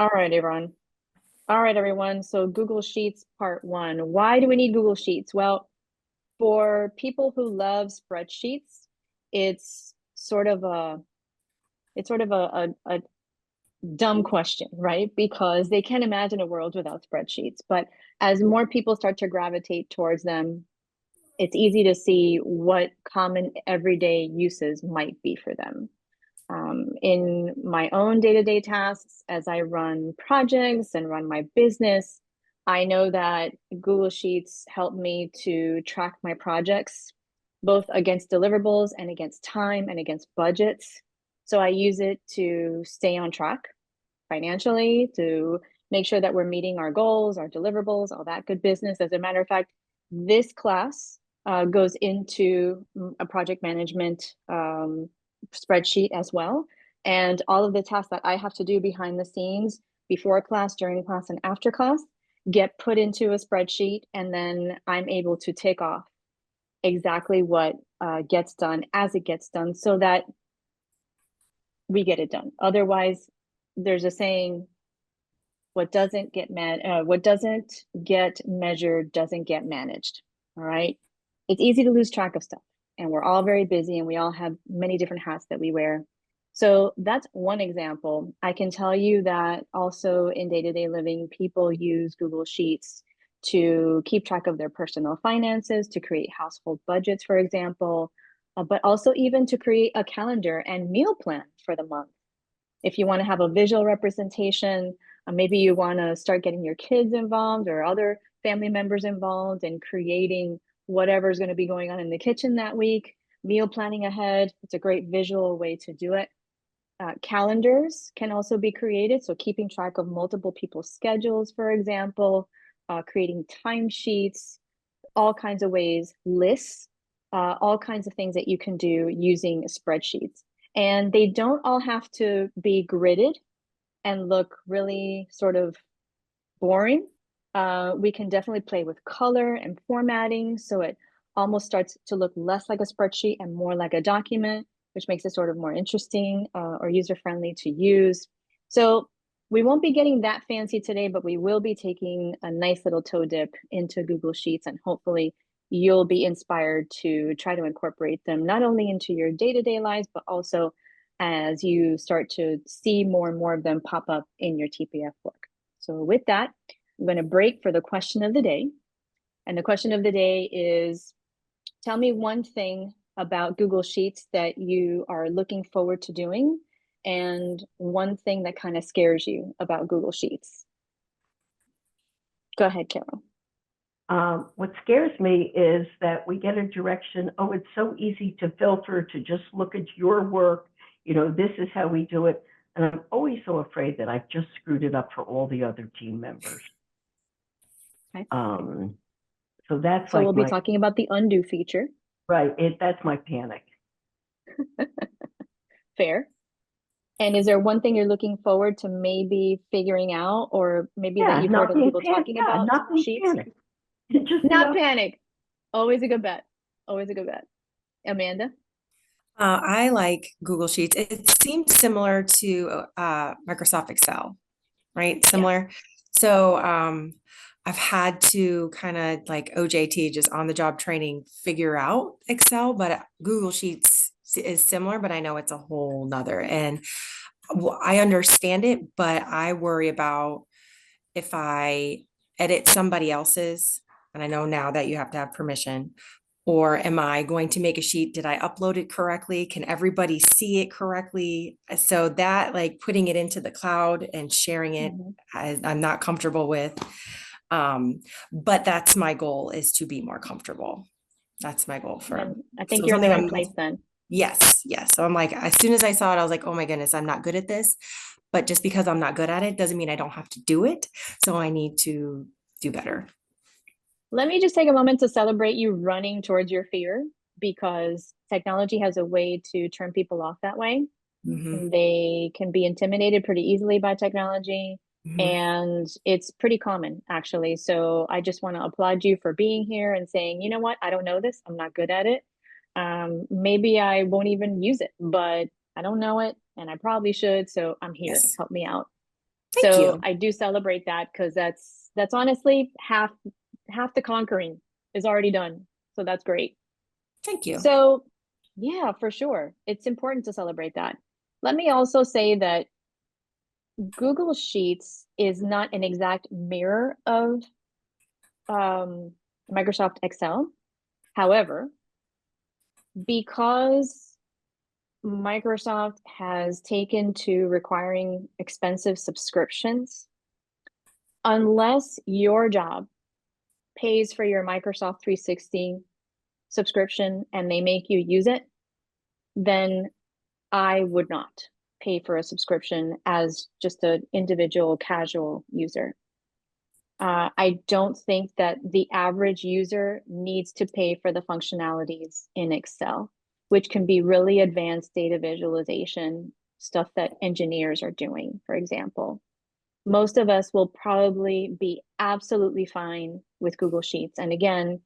All right, everyone. All right, everyone. So Google Sheets part one. Why do we need Google Sheets? Well, for people who love spreadsheets, it's sort of a a dumb question, right? Because they can't imagine a world without spreadsheets. But as more people start to gravitate towards them, it's easy to see what common everyday uses might be for them. In my own day-to-day tasks, as I run projects and run my business, I know that Google Sheets help me to track my projects, both against deliverables and against time and against budgets. So I use it to stay on track financially, to make sure that we're meeting our goals, our deliverables, all that good business. As a matter of fact, this class goes into a project management spreadsheet as well. And all of the tasks that I have to do behind the scenes before class, during class, and after class get put into a spreadsheet. And then I'm able to take off exactly what gets done as it gets done so that we get it done. Otherwise, there's a saying, what doesn't get measured doesn't get managed. All right. It's easy to lose track of stuff, and we're all very busy and we all have many different hats that we wear. So that's one example. I can tell you that also in day-to-day living, people use Google Sheets to keep track of their personal finances, to create household budgets, for example, but also even to create a calendar and meal plan for the month. If you want to have a visual representation, maybe you want to start getting your kids involved or other family members involved in creating whatever's going to be going on in the kitchen that week, meal planning ahead. It's a great visual way to do it. Calendars can also be created. So keeping track of multiple people's schedules, for example, creating timesheets, all kinds of ways, lists, all kinds of things that you can do using spreadsheets. And they don't all have to be gridded and look really sort of boring. We can definitely play with color and formatting so it almost starts to look less like a spreadsheet and more like a document, which makes it sort of more interesting or user-friendly to use. So we won't be getting that fancy today, but we will be taking a nice little toe dip into Google Sheets, and hopefully you'll be inspired to try to incorporate them not only into your day-to-day lives, but also as you start to see more and more of them pop up in your TPF work. So with that, I'm going to break for the question of the day. And the question of the day is, tell me one thing about Google Sheets that you are looking forward to doing, and one thing that kind of scares you about Google Sheets. Go ahead, Carol. What scares me is that we get a direction. Oh, it's so easy to filter, to just look at your work. You know, this is how we do it. And I'm always so afraid that I've just screwed it up for all the other team members. Okay. So that's so like we'll be talking about the undo feature. Right. That's my panic. Fair. And is there one thing you're looking forward to maybe figuring out, or maybe that you've heard other people talking about? Not panic. Just not panic. Always a good bet. Always a good bet. Amanda? I like Google Sheets. It seems similar to Microsoft Excel, right? Similar. Yeah. So I've had to kind of like OJT, just on the job training, figure out Excel, but Google Sheets is similar, but I know it's a whole nother. And I understand it, but I worry about if I edit somebody else's, and I know now that you have to have permission, or am I going to make a sheet? Did I upload it correctly? Can everybody see it correctly? So that, like, putting it into the cloud and sharing it, I'm not comfortable with. But that's my goal, is to be more comfortable. That's my goal for. And I think you're in the right place then. Yes. So I'm like, as soon as I saw it, I was like, oh my goodness, I'm not good at this. But just because I'm not good at it doesn't mean I don't have to do it. So I need to do better. Let me just take a moment to celebrate you running towards your fear, because technology has a way to turn people off that way. And they can be intimidated pretty easily by technology. And it's pretty common, actually. So I just want to applaud you for being here and saying, you know what, I don't know this. I'm not good at it. Maybe I won't even use it, but I don't know it and I probably should. So I'm here. Yes. Help me out. Thank So you. I do celebrate that because that's honestly half the conquering is already done. So that's great. Thank you. So yeah, for sure. It's important to celebrate that. Let me also say that Google Sheets is not an exact mirror of um, Microsoft Excel. However, because Microsoft has taken to requiring expensive subscriptions, unless your job pays for your Microsoft 360 subscription and they make you use it, then I would not pay for a subscription as just an individual casual user. I don't think that the average user needs to pay for the functionalities in Excel, which can be really advanced data visualization stuff that engineers are doing, for example. Most of us will probably be absolutely fine with Google Sheets. And again,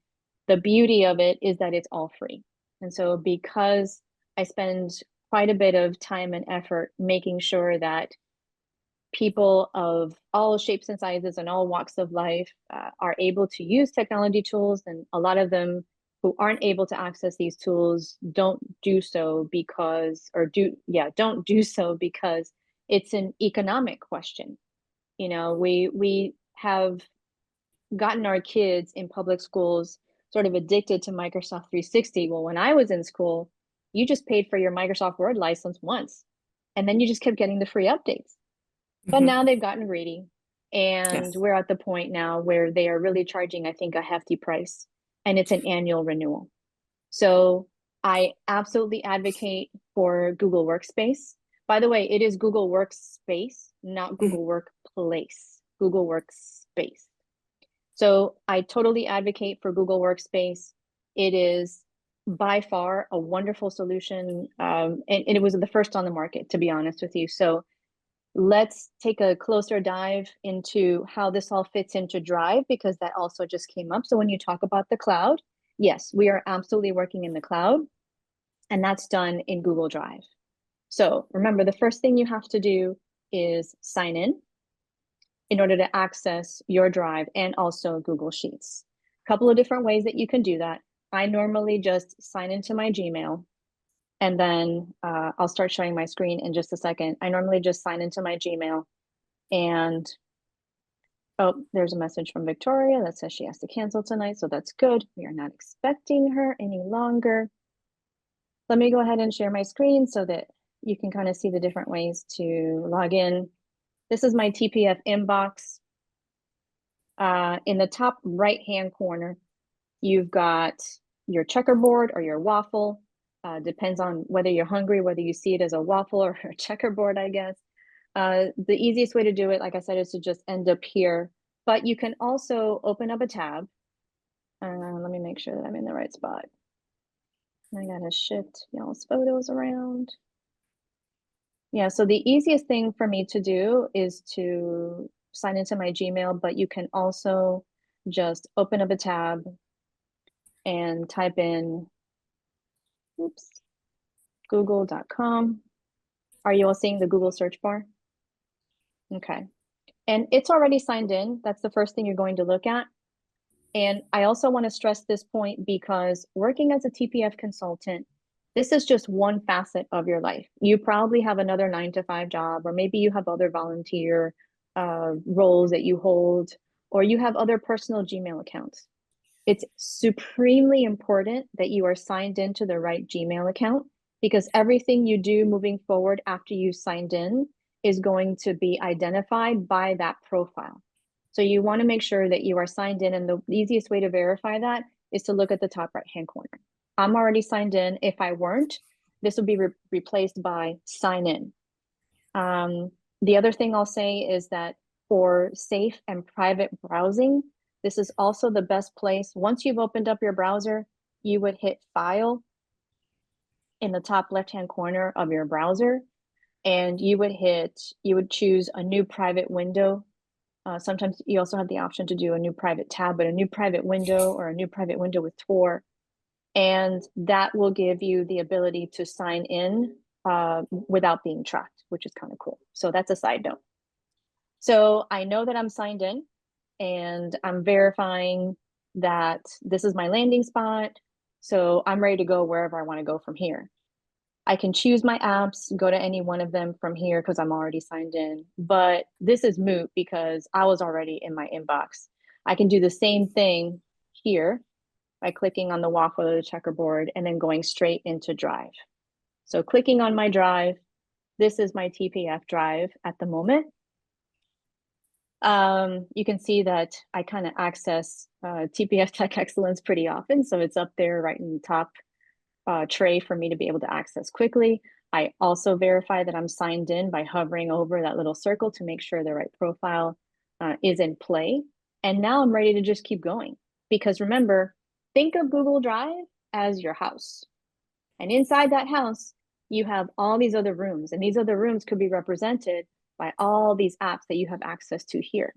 the beauty of it is that it's all free. And so because I spend quite a bit of time and effort making sure that people of all shapes and sizes and all walks of life are able to use technology tools, and a lot of them who aren't able to access these tools don't do so because, don't do so because it's an economic question. You know, we have gotten our kids in public schools sort of addicted to Microsoft 360. Well, when I was in school, you just paid for your Microsoft Word license once, and then you just kept getting the free updates. But Mhm. now they've gotten greedy, and Yes. we're at the point now where they are really charging, I think, a hefty price, and it's an annual renewal. So I absolutely advocate for Google Workspace. By the way, it is Google Workspace, not Mhm. Google Workplace, Google Workspace. So I totally advocate for Google Workspace. It is by far a wonderful solution. And it was the first on the market, to be honest with you. So let's take a closer dive into how this all fits into Drive, because that also just came up. So when you talk about the cloud, yes, we are absolutely working in the cloud, and that's done in Google Drive. So remember, the first thing you have to do is sign in order to access your Drive and also Google Sheets. A couple of different ways that you can do that. I normally just sign into my Gmail, and then I'll start showing my screen in just a second. I normally just sign into my Gmail, and oh, there's a message from Victoria that says she has to cancel tonight, so that's good. We are not expecting her any longer. Let me go ahead and share my screen so that you can kind of see the different ways to log in. This is my TPF inbox. In the top right-hand corner, you've got your checkerboard or your waffle. Depends on whether you're hungry, whether you see it as a waffle or a checkerboard, I guess. The easiest way to do it, like I said, is to just end up here. But you can also open up a tab. Let me make sure that I'm in the right spot. I gotta shift y'all's photos around. Yeah, so the easiest thing for me to do is to sign into my Gmail, but you can also just open up a tab and type in, oops, google.com. Are you all seeing the Google search bar? Okay. And it's already signed in. That's the first thing you're going to look at. And I also want to stress this point because working as a TPF consultant, this is just one facet of your life. You probably have another 9 to 5 job, or maybe you have other volunteer roles that you hold, or you have other personal Gmail accounts. It's supremely important that you are signed into the right Gmail account, because everything you do moving forward after you signed in is going to be identified by that profile. So you want to make sure that you are signed in, and the easiest way to verify that is to look at the top right-hand corner. I'm already signed in. If I weren't, this would be replaced by sign in. The other thing I'll say is that for safe and private browsing, this is also the best place. Once you've opened up your browser, you would hit File in the top left-hand corner of your browser, and you would choose a new private window. Sometimes you also have the option to do a new private tab, but a new private window or a new private window with Tor. And that will give you the ability to sign in without being tracked, which is kind of cool. So that's a side note. So I know that I'm signed in and I'm verifying that this is my landing spot. So I'm ready to go wherever I want to go from here. I can choose my apps, go to any one of them from here because I'm already signed in. But this is moot because I was already in my inbox. I can do the same thing here by clicking on the waffle or the checkerboard and then going straight into Drive. So clicking on my Drive, this is my TPF Drive at the moment. You can see that I kind of access TPF Tech Excellence pretty often. So it's up there right in the top tray for me to be able to access quickly. I also verify that I'm signed in by hovering over that little circle to make sure the right profile is in play. And now I'm ready to just keep going. Because remember, think of Google Drive as your house. And inside that house, you have all these other rooms. And these other rooms could be represented by all these apps that you have access to here.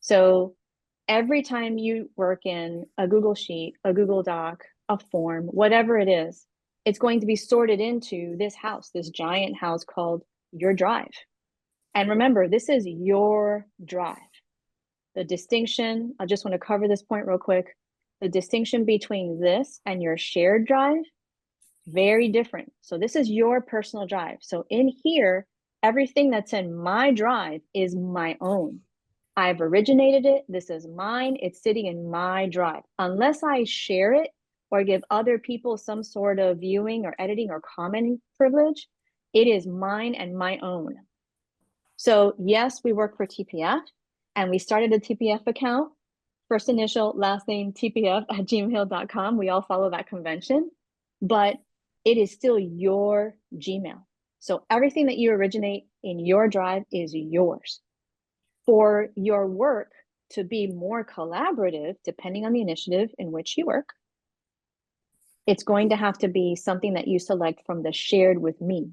So every time you work in a Google Sheet, a Google Doc, a form, whatever it is, it's going to be sorted into this house, this giant house called your Drive. And remember, this is your Drive. The distinction, I just want to cover this point real quick. The distinction between this and your shared drive, very different. So this is your personal drive. So in here, everything that's in my drive is my own. I've originated it. This is mine. It's sitting in my drive. Unless I share it or give other people some sort of viewing or editing or commenting privilege, it is mine and my own. So yes, we work for TPF and we started a TPF account, first initial, last name, tpf@gmail.com. We all follow that convention, but it is still your Gmail. So everything that you originate in your drive is yours. For your work to be more collaborative, depending on the initiative in which you work, it's going to have to be something that you select from the shared with me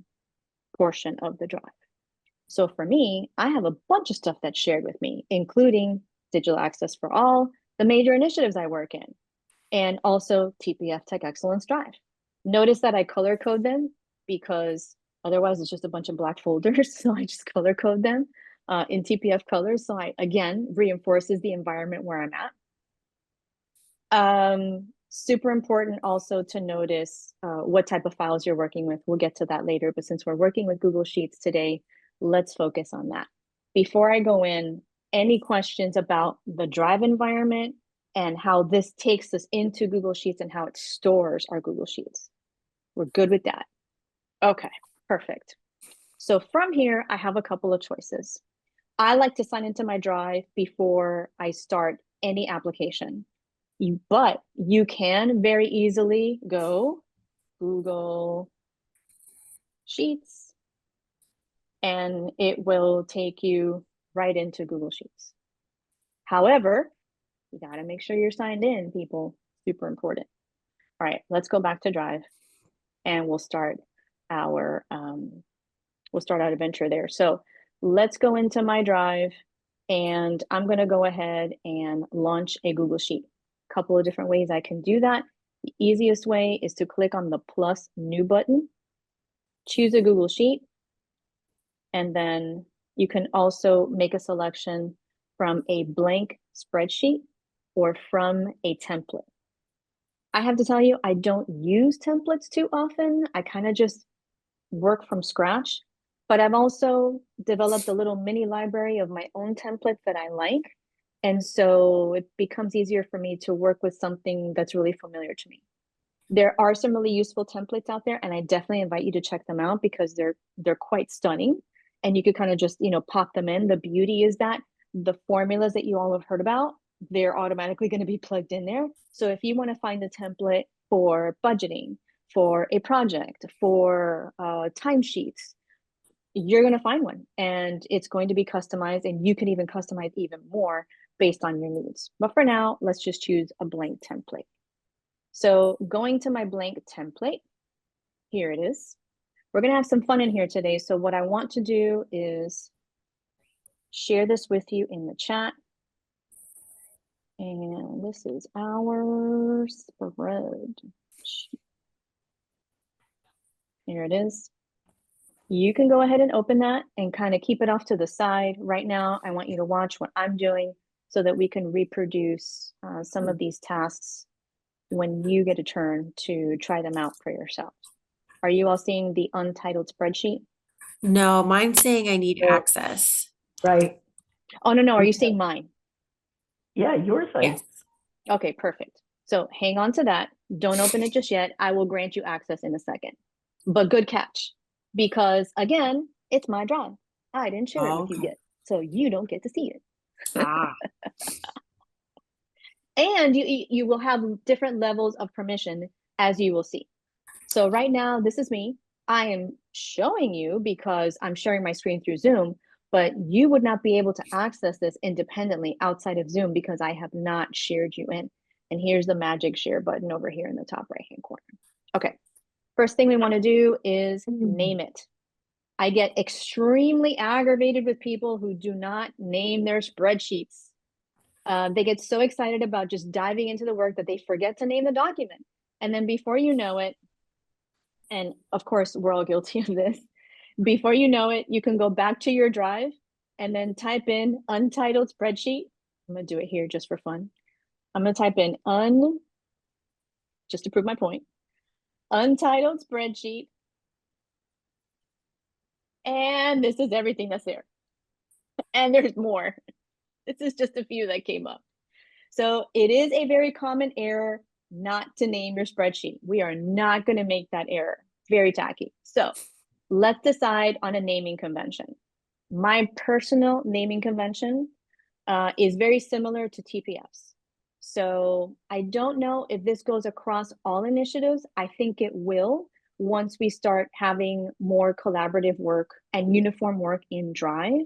portion of the drive. So for me, I have a bunch of stuff that's shared with me, including digital access for all, the major initiatives I work in, and also TPF Tech Excellence Drive. Notice that I color code them because otherwise it's just a bunch of black folders. So I just color code them in TPF colors. So I, again, reinforces the environment where I'm at. Super important also to notice what type of files you're working with. We'll get to that later, but since we're working with Google Sheets today, let's focus on that. Before I go in, any questions about the Drive environment and how this takes us into Google Sheets and how it stores our Google Sheets? We're good with that. Okay, perfect. So from here, I have a couple of choices. I like to sign into my Drive before I start any application. But you can very easily go Google Sheets and it will take you right into Google Sheets. However, you got to make sure you're signed in, people. Super important. All right, let's go back to Drive and we'll start our adventure there. So let's go into my Drive and I'm going to go ahead and launch a Google Sheet. A couple of different ways I can do that. The easiest way is to click on the plus new button, choose a Google Sheet, and then you can also make a selection from a blank spreadsheet or from a template. I have to tell you, I don't use templates too often. I kind of just work from scratch, but I've also developed a little mini library of my own templates that I like. And so it becomes easier for me to work with something that's really familiar to me. There are some really useful templates out there, and I definitely invite you to check them out because they're quite stunning. And you could kind of just, pop them in. The beauty is that the formulas that you all have heard about, they're automatically going to be plugged in there. So if you want to find a template for budgeting, for a project, for timesheets, you're going to find one and it's going to be customized, and you can even customize even more based on your needs. But for now, let's just choose a blank template. So going to my blank template, here it is. We're going to have some fun in here today. So what I want to do is share this with you in the chat. And this is our spread sheet. Here it is. You can go ahead and open that and kind of keep it off to the side. Right now, I want you to watch what I'm doing so that we can reproduce some of these tasks when you get a turn to try them out for yourself. Are you all seeing the untitled spreadsheet? No, mine's saying I need Well, access. right. Oh, no, are you seeing mine? Yeah, yours, Yes. Okay, perfect. So hang on to that. Don't open it just yet. I will grant you access in a second. But good catch, because again, it's my drive. I didn't share it Oh, with you okay. yet, so you don't get to see it. Ah, And you will have different levels of permission as you will see. So right now, this is me. I am showing you because I'm sharing my screen through Zoom, but you would not be able to access this independently outside of Zoom because I have not shared you in. And here's the magic share button over here in the top right-hand corner. Okay, first thing we want to do is name it. I get extremely aggravated with people who do not name their spreadsheets. They get so excited about just diving into the work that they forget to name the document. And then before you know it, and of course, we're all guilty of this, before you know it, you can go back to your drive and then type in untitled spreadsheet. I'm going to do it here just for fun. I'm going to type in just to prove my point, untitled spreadsheet. And this is everything that's there. And there's more. This is just a few that came up. So it is a very common error not to name your spreadsheet. We are not going to make that error. Very tacky. So let's decide on a naming convention. My personal naming convention is very similar to TPFs. So I don't know if this goes across all initiatives. I think it will once we start having more collaborative work and uniform work in Drive.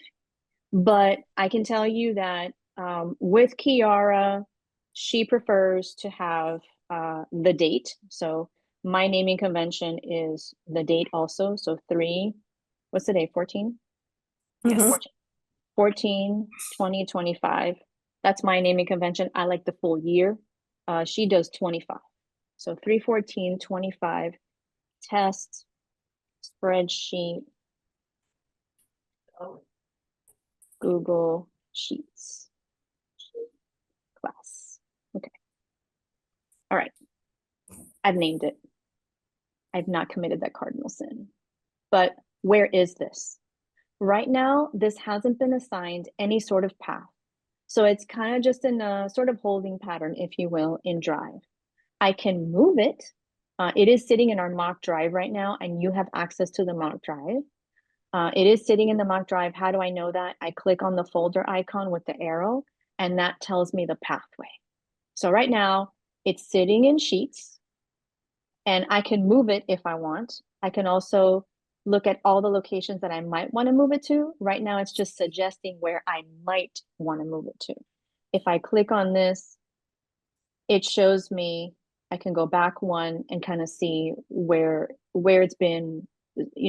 But I can tell you that with Kiara, she prefers to have the date. So my naming convention is the date also. So what's the date? 14? Yeah, yes. 14, 2025. That's my naming convention. I like the full year. She does 25. So 3/14/25 test spreadsheet Google Sheets class. Okay. All right. I've named it. I've not committed that cardinal sin. But where is this? Right now, this hasn't been assigned any sort of path. So it's kind of just in a sort of holding pattern, if you will, in Drive. I can move it. It is sitting in our mock drive right now, and you have access to the mock drive. It is sitting in the mock drive. How do I know that? I click on the folder icon with the arrow, and that tells me the pathway. So right now, it's sitting in Sheets, and I can move it if I want. I can also look at all the locations that I might want to move it to. Right now, it's just suggesting where I might want to move it to. If I click on this, it shows me, I can go back one and kind of see where it's been,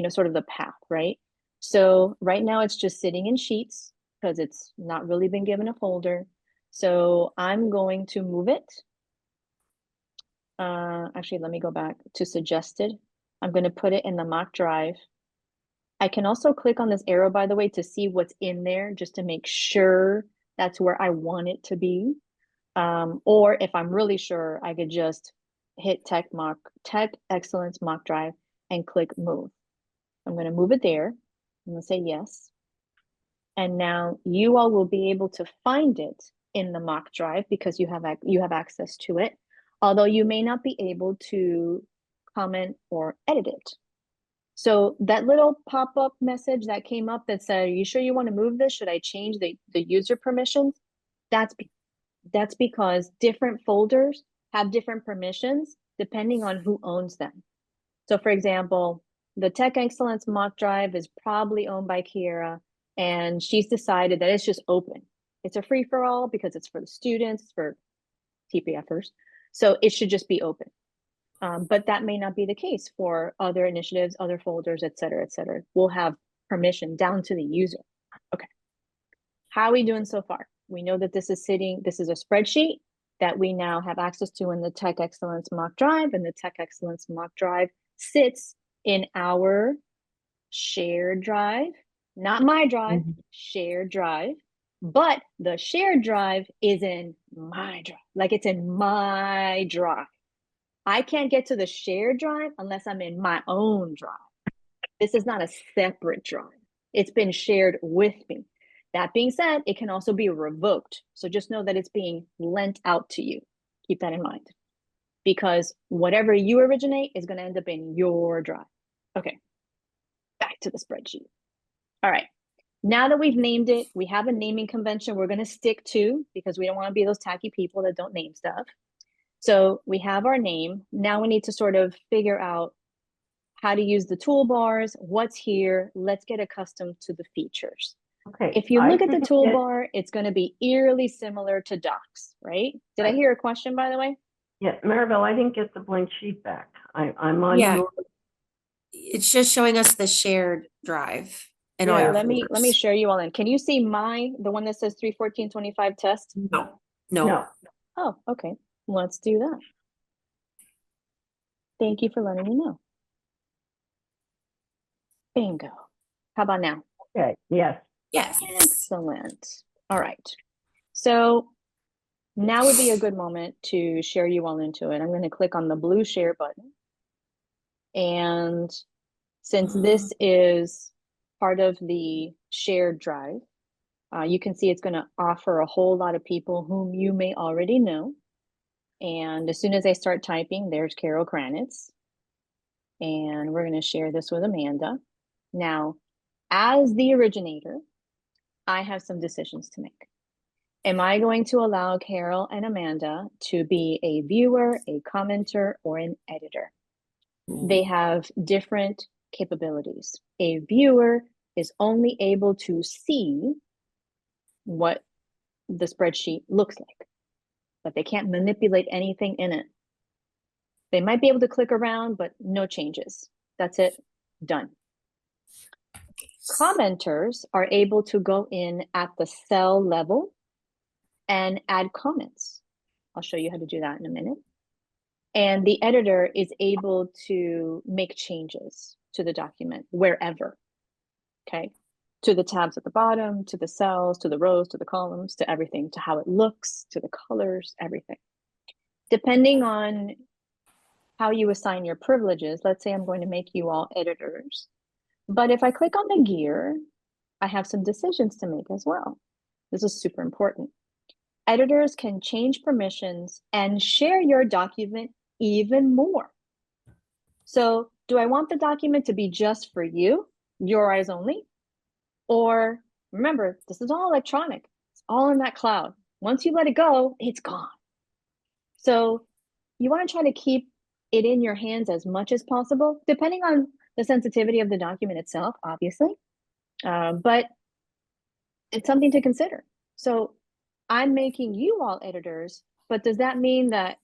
sort of the path, right? So right now it's just sitting in Sheets because it's not really been given a folder. So I'm going to move it. Actually, let me go back to suggested. I'm going to put it in the mock drive. I can also click on this arrow, by the way, to see what's in there, just to make sure that's where I want it to be. Or if I'm really sure, I could just hit Tech Excellence Mock Drive and click Move. I'm going to move it there. I'm going to say yes. And now you all will be able to find it in the mock drive because you have access to it, although you may not be able to comment or edit it. So that little pop-up message that came up that said, are you sure you want to move this? Should I change the user permissions? That's because different folders have different permissions depending on who owns them. So for example, the Tech Excellence mock drive is probably owned by Kiera, and she's decided that it's just open. It's a free-for-all because it's for the students, for TPFers. So it should just be open. But that may not be the case for other initiatives, other folders, et cetera, et cetera. We'll have permission down to the user. Okay. How are we doing so far? We know that this is a spreadsheet that we now have access to in the Tech Excellence mock drive, and the Tech Excellence mock drive sits in our shared drive, not my drive, shared drive, but the shared drive is in my drive, like it's in my drive. I can't get to the shared drive unless I'm in my own drive. This is not a separate drive. It's been shared with me. That being said, it can also be revoked. So just know that it's being lent out to you. Keep that in mind. Because whatever you originate is going to end up in your drive. Okay, back to the spreadsheet. All right, now that we've named it, we have a naming convention we're going to stick to because we don't want to be those tacky people that don't name stuff. So we have our name. Now we need to sort of figure out how to use the toolbars, what's here. Let's get accustomed to the features. Okay. If you look at the toolbar, it's going to be eerily similar to docs, right? Did I hear a question, by the way? Yeah, Maribel, I didn't get the blank sheet back. I'm on your. It's just showing us the shared drive and all your let me share you all in. Can you see the one that says 31425 test? No. Oh, okay. Let's do that. Thank you for letting me know. Bingo. How about now? Okay, yes. Excellent. All right. So now would be a good moment to share you all into it. I'm going to click on the blue share button. And since this is part of the shared drive, you can see it's going to offer a whole lot of people whom you may already know. And as soon as I start typing, there's Carol Kranitz. And we're going to share this with Amanda. Now, as the originator, I have some decisions to make. Am I going to allow Carol and Amanda to be a viewer, a commenter, or an editor? They have different capabilities. A viewer is only able to see what the spreadsheet looks like, but they can't manipulate anything in it. They might be able to click around, but no changes. That's it, done. Commenters are able to go in at the cell level and add comments. I'll show you how to do that in a minute. And the editor is able to make changes to the document wherever, okay? To the tabs at the bottom, to the cells, to the rows, to the columns, to everything, to how it looks, to the colors, everything. Depending on how you assign your privileges, let's say I'm going to make you all editors. But if I click on the gear, I have some decisions to make as well. This is super important. Editors can change permissions and share your document even more. So do I want the document to be just for you, your eyes only? Or remember, this is all electronic. It's all in that cloud. Once you let it go, it's gone. So you want to try to keep it in your hands as much as possible, depending on the sensitivity of the document itself, obviously. But it's something to consider. So I'm making you all editors, but does that mean that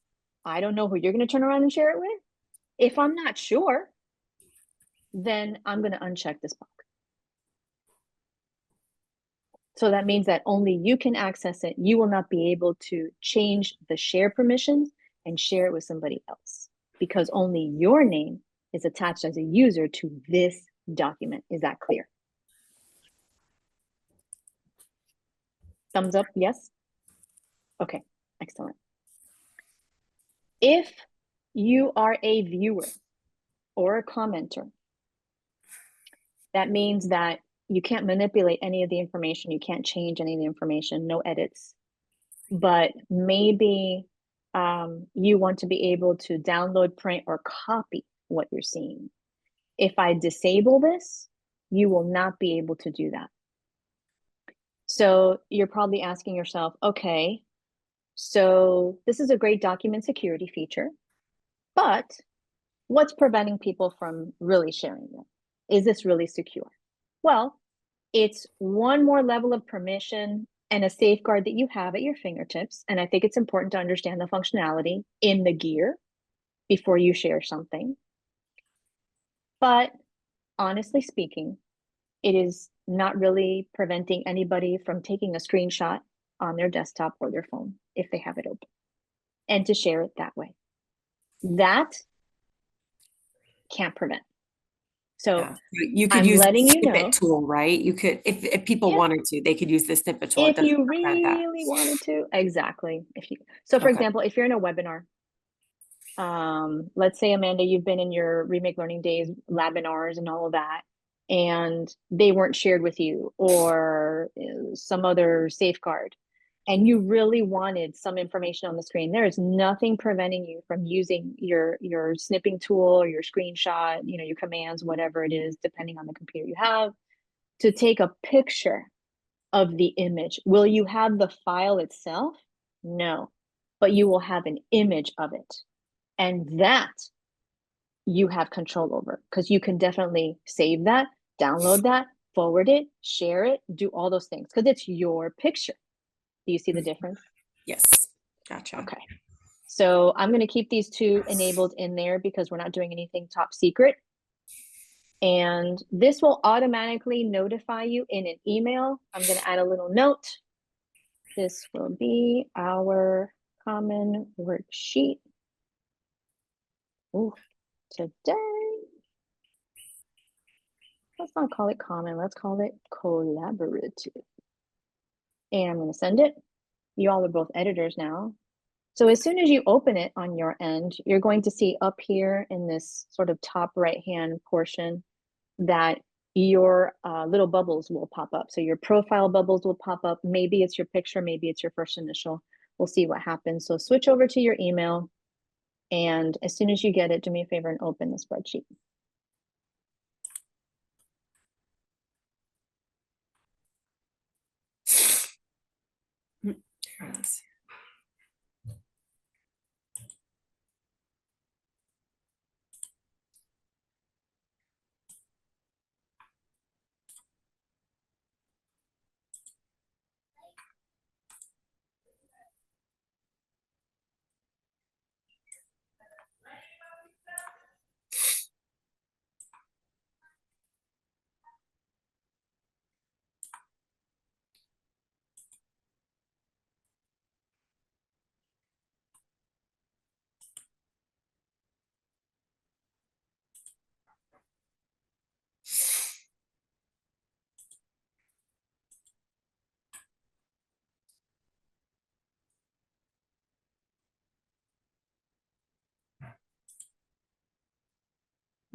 I don't know who you're going to turn around and share it with? If I'm not sure, then I'm going to uncheck this box. So that means that only you can access it. You will not be able to change the share permissions and share it with somebody else because only your name is attached as a user to this document. Is that clear? Thumbs up, yes? Okay, excellent. If you are a viewer or a commenter, that means that you can't manipulate any of the information. You can't change any of the information, no edits. But maybe you want to be able to download, print, or copy what you're seeing. If I disable this, you will not be able to do that. So you're probably asking yourself, okay, so this is a great document security feature, but what's preventing people from really sharing it? Is this really secure? Well, it's one more level of permission and a safeguard that you have at your fingertips. And I think it's important to understand the functionality in the gear before you share something. But honestly speaking, it is not really preventing anybody from taking a screenshot on their desktop or their phone if they have it open and to share it that way. That can't prevent. So Yeah. You could I'm use the letting you snippet know, tool, right? You could, if people yeah, wanted to, they could use the snippet tool. It if doesn't you prevent that. really wanted to, exactly. So for Okay. example, if you're in a webinar, let's say, Amanda, you've been in your Remake Learning Days webinars and all of that, and they weren't shared with you, or some other safeguard, and you really wanted some information on the screen. There is nothing preventing you from using your snipping tool or your screenshot, your commands, whatever it is, depending on the computer you have, to take a picture of the image. Will you have the file itself? No, but you will have an image of it. And that you have control over, because you can definitely save that, download that, forward it, share it, do all those things because it's your picture. Do you see the difference? Yes. Gotcha. Okay. So I'm going to keep these two enabled in there because we're not doing anything top secret. And this will automatically notify you in an email. I'm going to add a little note. This will be our common worksheet. Ooh, today. Let's not call it common. Let's call it collaborative. And I'm going to send it. You all are both editors now. So as soon as you open it on your end, you're going to see up here in this sort of top right-hand portion that your little bubbles will pop up. So your profile bubbles will pop up. Maybe it's your picture, maybe it's your first initial. We'll see what happens. So switch over to your email. And as soon as you get it, do me a favor and open the spreadsheet. There it is.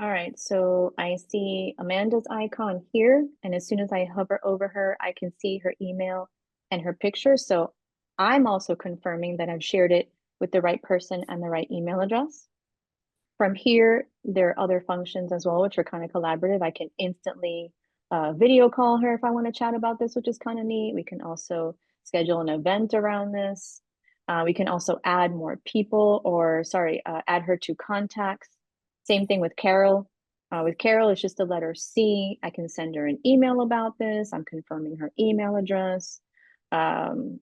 All right, so I see Amanda's icon here, and as soon as I hover over her, I can see her email and her picture. So I'm also confirming that I've shared it with the right person and the right email address. From here, there are other functions as well, which are kind of collaborative. I can instantly video call her if I want to chat about this, which is kind of neat. We can also schedule an event around this. We can also add more people, or sorry, add her to contacts. Same thing with Carol. With Carol, it's just the letter C. I can send her an email about this. I'm confirming her email address. That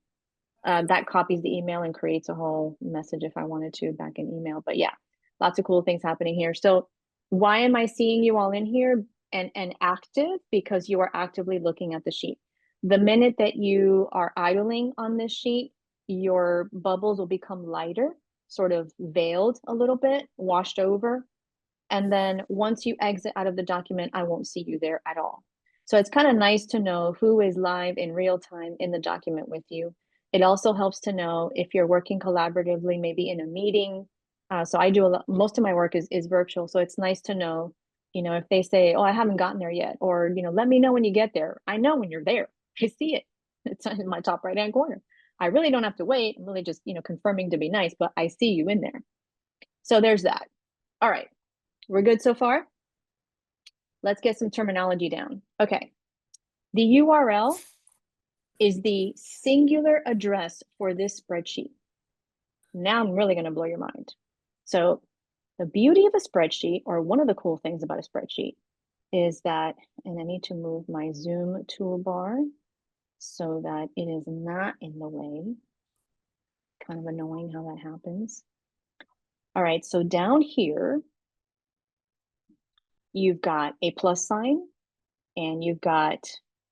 copies the email and creates a whole message if I wanted to back in email. But yeah, lots of cool things happening here. So why am I seeing you all in here and active? Because you are actively looking at the sheet. The minute that you are idling on this sheet, your bubbles will become lighter, sort of veiled a little bit, washed over. And then once you exit out of the document, I won't see you there at all. So it's kind of nice to know who is live in real time in the document with you. It also helps to know if you're working collaboratively, maybe in a meeting. So I do a lot, most of my work is virtual. So it's nice to know, if they say, oh, I haven't gotten there yet, or, let me know when you get there. I know when you're there. I see it. It's in my top right-hand corner. I really don't have to wait. I'm really just, confirming to be nice, but I see you in there. So there's that. All right. We're good so far? Let's get some terminology down. Okay. The URL is the singular address for this spreadsheet. Now I'm really going to blow your mind. So the beauty of a spreadsheet, or one of the cool things about a spreadsheet, is that, and I need to move my Zoom toolbar so that it is not in the way. Kind of annoying how that happens. All right, so down here, you've got a plus sign, and you've got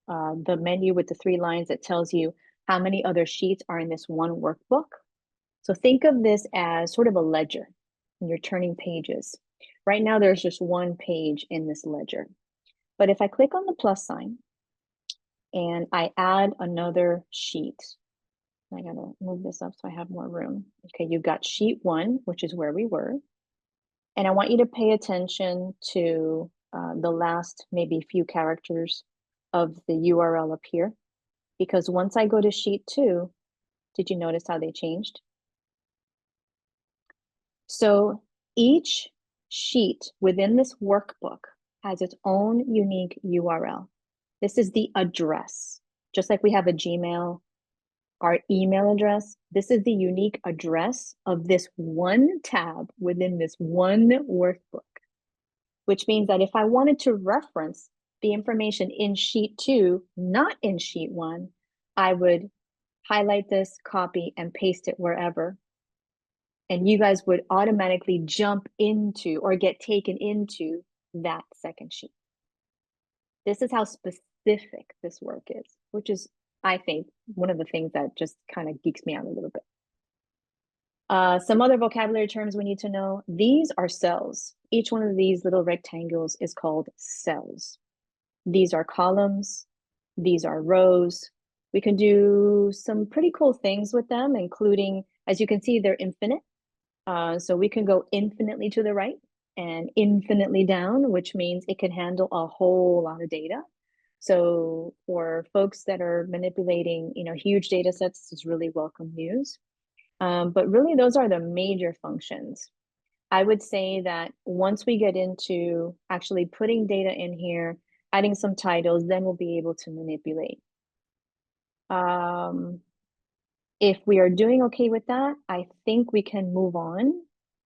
the menu with the 3 lines that tells you how many other sheets are in this one workbook. So think of this as sort of a ledger, and you're turning pages. Right now, there's just one page in this ledger. But if I click on the plus sign and I add another sheet, I gotta move this up so I have more room. Okay, you've got sheet 1, which is where we were. And I want you to pay attention to the last maybe few characters of the URL up here. Because once I go to sheet 2, did you notice how they changed? So each sheet within this workbook has its own unique URL. This is the address. Just like we have a Gmail, our email address, this is the unique address of this one tab within this one workbook, which means that if I wanted to reference the information in sheet 2, not in sheet 1, I would highlight this, copy, and paste it wherever. And you guys would automatically jump into or get taken into that second sheet. This is how specific this work is, which is, I think, one of the things that just kind of geeks me out a little bit. Some other vocabulary terms we need to know. These are cells. Each one of these little rectangles is called cells. These are columns. These are rows. We can do some pretty cool things with them, including, as you can see, they're infinite. So we can go infinitely to the right and infinitely down, which means it can handle a whole lot of data. So for folks that are manipulating, huge data sets, this is really welcome news. But really, those are the major functions. I would say that once we get into actually putting data in here, adding some titles, then we'll be able to manipulate. If we are doing okay with that, I think we can move on.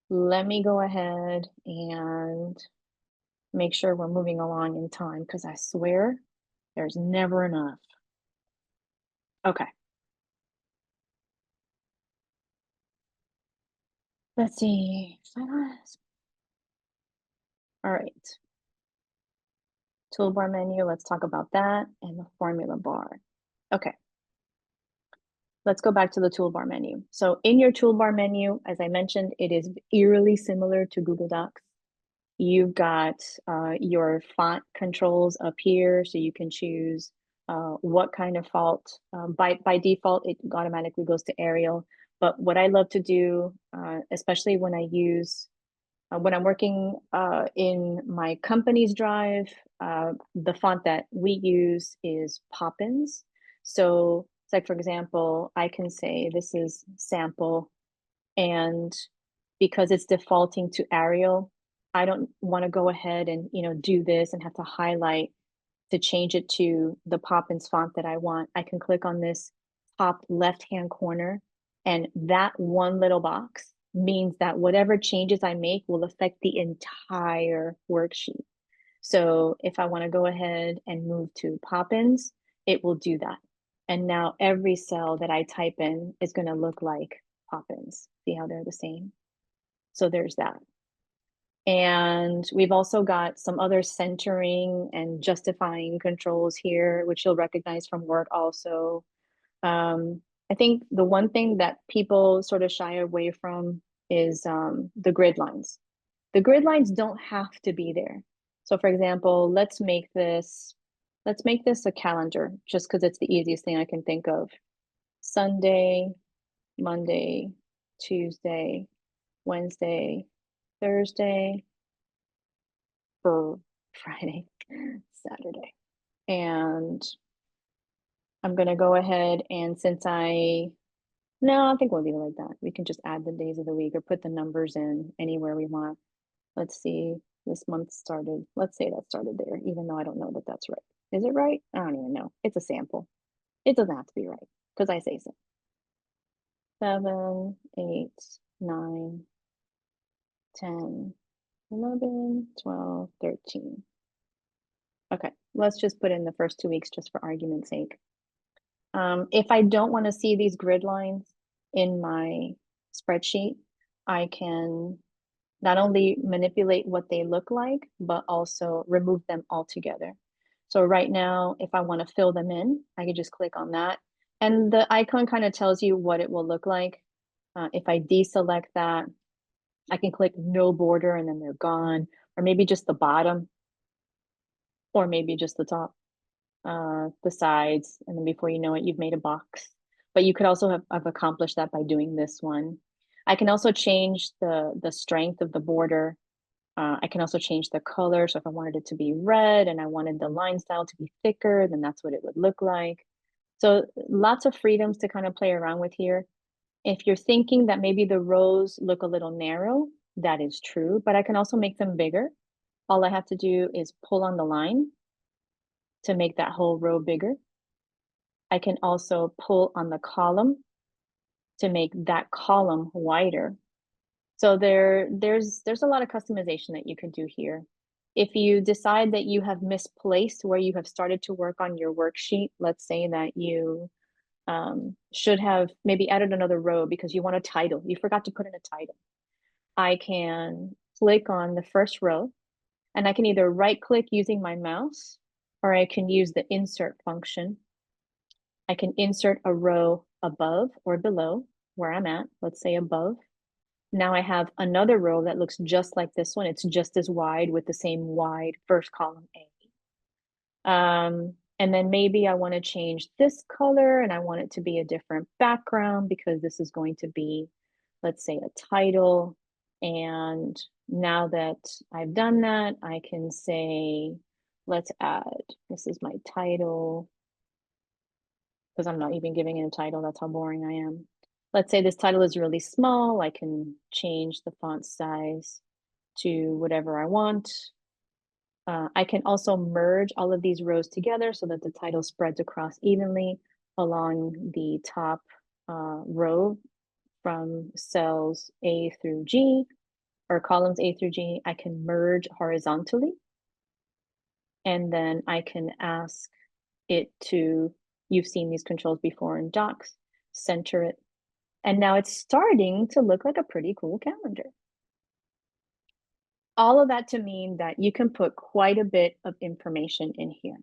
Let me go ahead and make sure we're moving along in time, because I swear there's never enough. Okay. Let's see. All right. Toolbar menu, let's talk about that, and the formula bar. Okay. Let's go back to the toolbar menu. So in your toolbar menu, as I mentioned, it is eerily similar to Google Docs. You've got your font controls up here, so you can choose what kind of font. By default, it automatically goes to Arial. But what I love to do, especially when I use, when I'm working in my company's drive, the font that we use is Poppins. So it's like, for example, I can say this is sample, and because it's defaulting to Arial, I don't want to go ahead and do this and have to highlight to change it to the Poppins font that I want. I can click on this top left-hand corner, and that one little box means that whatever changes I make will affect the entire worksheet. So if I want to go ahead and move to Poppins, it will do that. And now every cell that I type in is going to look like Poppins. See how they're the same? So there's that. And we've also got some other centering and justifying controls here, which you'll recognize from Word also. I think the one thing that people sort of shy away from is the grid lines. The grid lines don't have to be there. So for example, let's make this a calendar, just because it's the easiest thing I can think of. Sunday, Monday, Tuesday, Wednesday, Thursday, for Friday, Saturday. And I'm gonna go ahead and no, I think we'll leave it like that. We can just add the days of the week or put the numbers in anywhere we want. Let's see, this month started, let's say that started there, even though I don't know that that's right. Is it right? I don't even know. It's a sample. It doesn't have to be right because I say so. 7, 8, 9, 10, 11, 12, 13. Okay, let's just put in the first 2 weeks just for argument's sake. If I don't want to see these grid lines in my spreadsheet, I can not only manipulate what they look like, but also remove them altogether. So right now, if I want to fill them in, I can just click on that. And the icon kind of tells you what it will look like. If I deselect that, I can click no border and then they're gone, or maybe just the bottom, or maybe just the top, the sides, and then before you know it, you've made a box. But you could also have accomplished that by doing this one. I can also change the strength of the border. I can also change the color. So if I wanted it to be red and I wanted the line style to be thicker, then that's what it would look like. So lots of freedoms to kind of play around with here. If you're thinking that maybe the rows look a little narrow, that is true, but I can also make them bigger. All I have to do is pull on the line to make that whole row bigger. I can also pull on the column to make that column wider. So there's a lot of customization that you can do here. If you decide that you have misplaced where you have started to work on your worksheet, let's say that you should have maybe added another row because you want a title. You forgot to put in a title. I can click on the first row and I can either right click using my mouse or I can use the insert function. I can insert a row above or below where I'm at, let's say above. Now I have another row that looks just like this one. It's just as wide with the same wide first column A. And then maybe I want to change this color and I want it to be a different background because this is going to be, let's say, a title. And now that I've done that, I can say, let's add, this is my title, because I'm not even giving it a title. That's how boring I am. Let's say this title is really small. I can change the font size to whatever I want. I can also merge all of these rows together so that the title spreads across evenly along the top row from cells A through G or columns A through G. I can merge horizontally. And then I can ask it to, you've seen these controls before in Docs, center it. And now it's starting to look like a pretty cool calendar. All of that to mean that you can put quite a bit of information in here.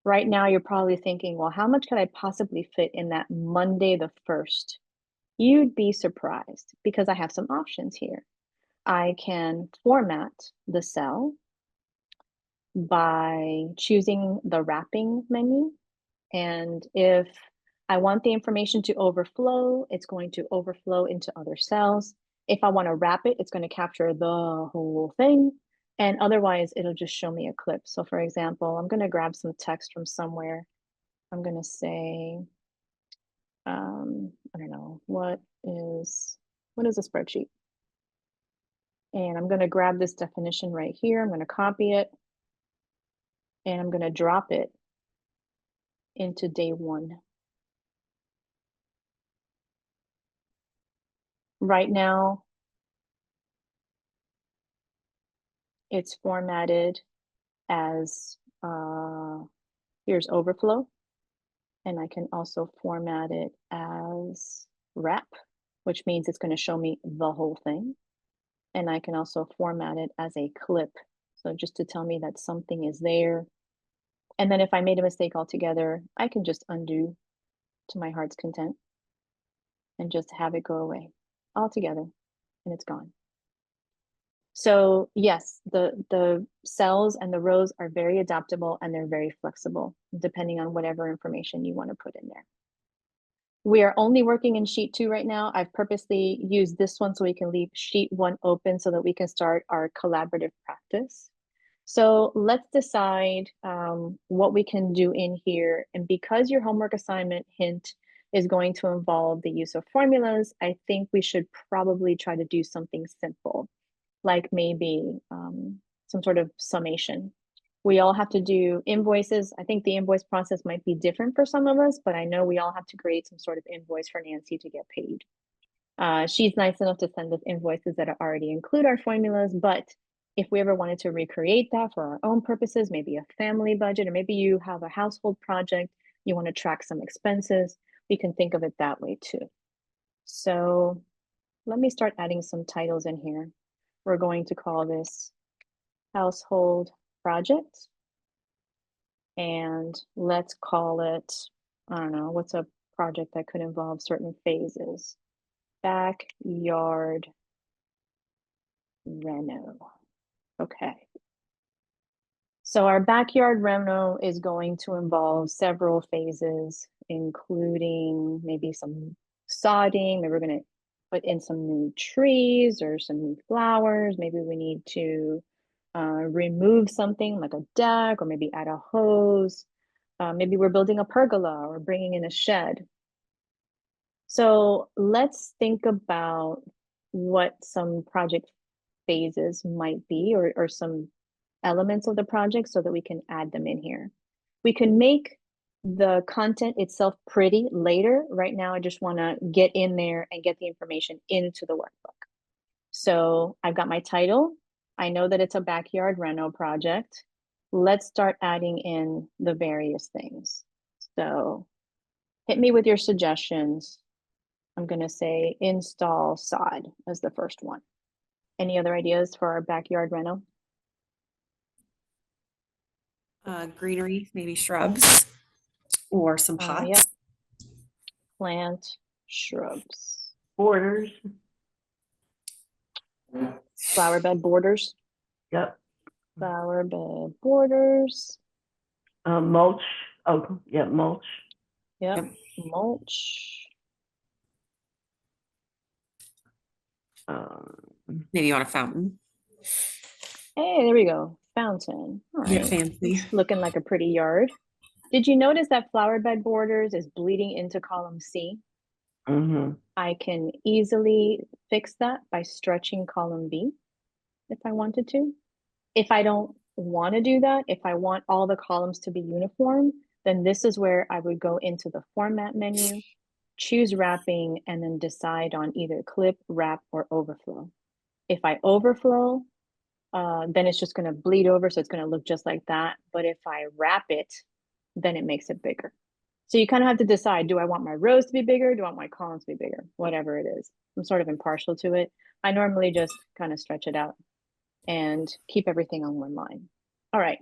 Right now, you're probably thinking, well, how much could I possibly fit in that Monday the 1st? You'd be surprised because I have some options here. I can format the cell by choosing the wrapping menu. And if I want the information to overflow, it's going to overflow into other cells. If I want to wrap it, it's going to capture the whole thing. And otherwise, it'll just show me a clip. So for example, I'm going to grab some text from somewhere. I'm going to say, I don't know, what is a spreadsheet? And I'm going to grab this definition right here. I'm going to copy it. And I'm going to drop it into day 1. Right now, it's formatted as, here's overflow. And I can also format it as wrap, which means it's going to show me the whole thing. And I can also format it as a clip. So just to tell me that something is there. And then if I made a mistake altogether, I can just undo to my heart's content and just have it go away altogether and it's gone. So yes, the cells and the rows are very adaptable and they're very flexible depending on whatever information you want to put in there. We are only working in sheet 2 right now. I've purposely used this one so we can leave sheet 1 open so that we can start our collaborative practice. So let's decide what we can do in here. And because your homework assignment hint is going to involve the use of formulas, I think we should probably try to do something simple, like maybe some sort of summation. We all have to do invoices. I think the invoice process might be different for some of us, but I know we all have to create some sort of invoice for Nancy to get paid. She's nice enough to send us invoices that already include our formulas, but if we ever wanted to recreate that for our own purposes, maybe a family budget, or maybe you have a household project, you want to track some expenses, we can think of it that way too. So let me start adding some titles in here. We're going to call this household project. And let's call it, I don't know, what's a project that could involve certain phases? Backyard reno. Okay. So our backyard reno is going to involve several phases, including maybe some sodding. Maybe we're going to put in some new trees or some new flowers. Maybe we need to remove something like a deck, or maybe add a hose. Maybe we're building a pergola or bringing in a shed. So let's think about what some project phases might be, or some elements of the project, so that we can add them in here. We can make the content itself pretty later. Right now, I just want to get in there and get the information into the workbook. So I've got my title. I know that it's a backyard reno project. Let's start adding in the various things. So hit me with your suggestions. I'm going to say install sod as the first one. Any other ideas for our backyard reno? Greenery, maybe shrubs or some pots. Yep. Plant shrubs. Borders. Flower bed borders. Yep. Flower bed borders. Mulch. Oh, yeah, mulch. Yep. Mulch. Maybe you want a fountain. Hey, there we go. Fountain. All Yeah, right. fancy. Looking like a pretty yard. Did you notice that flower bed borders is bleeding into column C? Mm-hmm. I can easily fix that by stretching column B if I wanted to. If I don't want to do that, if I want all the columns to be uniform, then this is where I would go into the format menu, choose wrapping, and then decide on either clip, wrap, or overflow. If I overflow, then it's just going to bleed over, so it's going to look just like that. But if I wrap it, then it makes it bigger. So you kind of have to decide, do I want my rows to be bigger? Do I want my columns to be bigger? Whatever it is. I'm sort of impartial to it. I normally just kind of stretch it out and keep everything on one line. All right,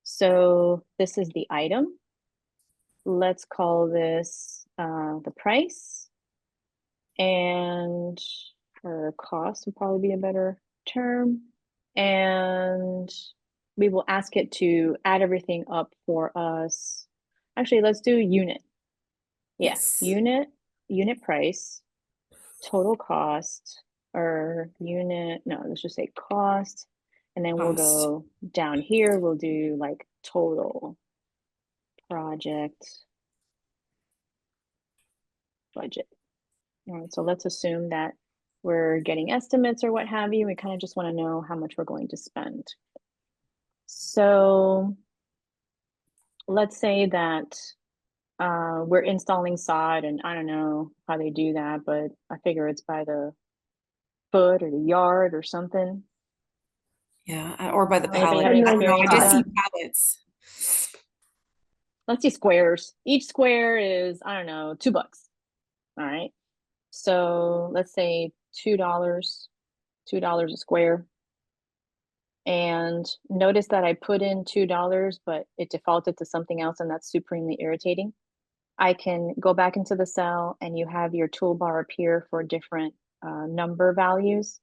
so this is the item. Let's call this the price, and or cost would probably be a better term. And we will ask it to add everything up for us. Actually, let's do unit. Yes. Unit price, total cost, or unit, no, let's just say cost. And then we'll go down here, we'll do like total project budget. All right, so let's assume that we're getting estimates or what have you. We kind of just want to know how much we're going to spend. So let's say that we're installing sod, and I don't know how they do that, but I figure it's by the foot or the yard or something. Yeah, or by the Anybody pallet. have any I don't know. I experience did with see that? pallets. Let's see squares. Each square is, I don't know, $2. All right. So let's say $2, $2 a square. And notice that I put in $2, but it defaulted to something else, and that's supremely irritating. I can go back into the cell, and you have your toolbar appear for different number values.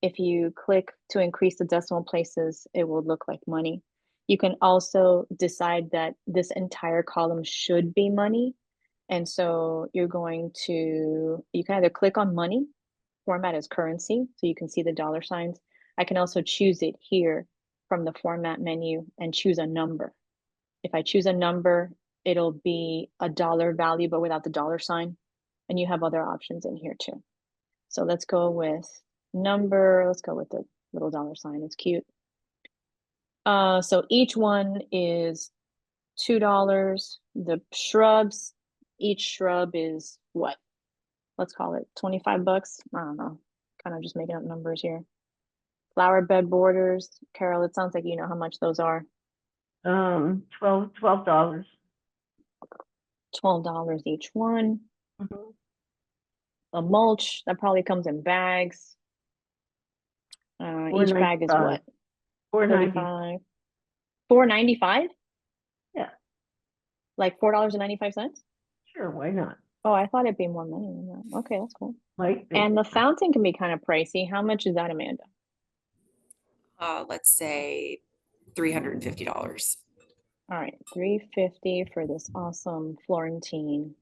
If you click to increase the decimal places, it will look like money. You can also decide that this entire column should be money. And so you're going to, you can either click on money, format as currency, so you can see the dollar signs. I can also choose it here from the format menu and choose a number. If I choose a number, it'll be a dollar value, but without the dollar sign. And you have other options in here too. So let's go with number. Let's go with the little dollar sign. It's cute. So each one is $2. The shrubs, each shrub is what? Let's call it $25. I don't know. Kind of just making up numbers here. Flower bed borders. Carol, it sounds like you know how much those are. $12. $12 each one. Mm-hmm. A mulch, that probably comes in bags. Each bag is what? $4.95. $4.95? Yeah. Like $4.95? Sure, why not? Oh, I thought it'd be more money than that. Okay, that's cool. Might be. And the fountain can be kind of pricey. How much is that, Amanda? let's say $350. All right, $350 for this awesome Florentine.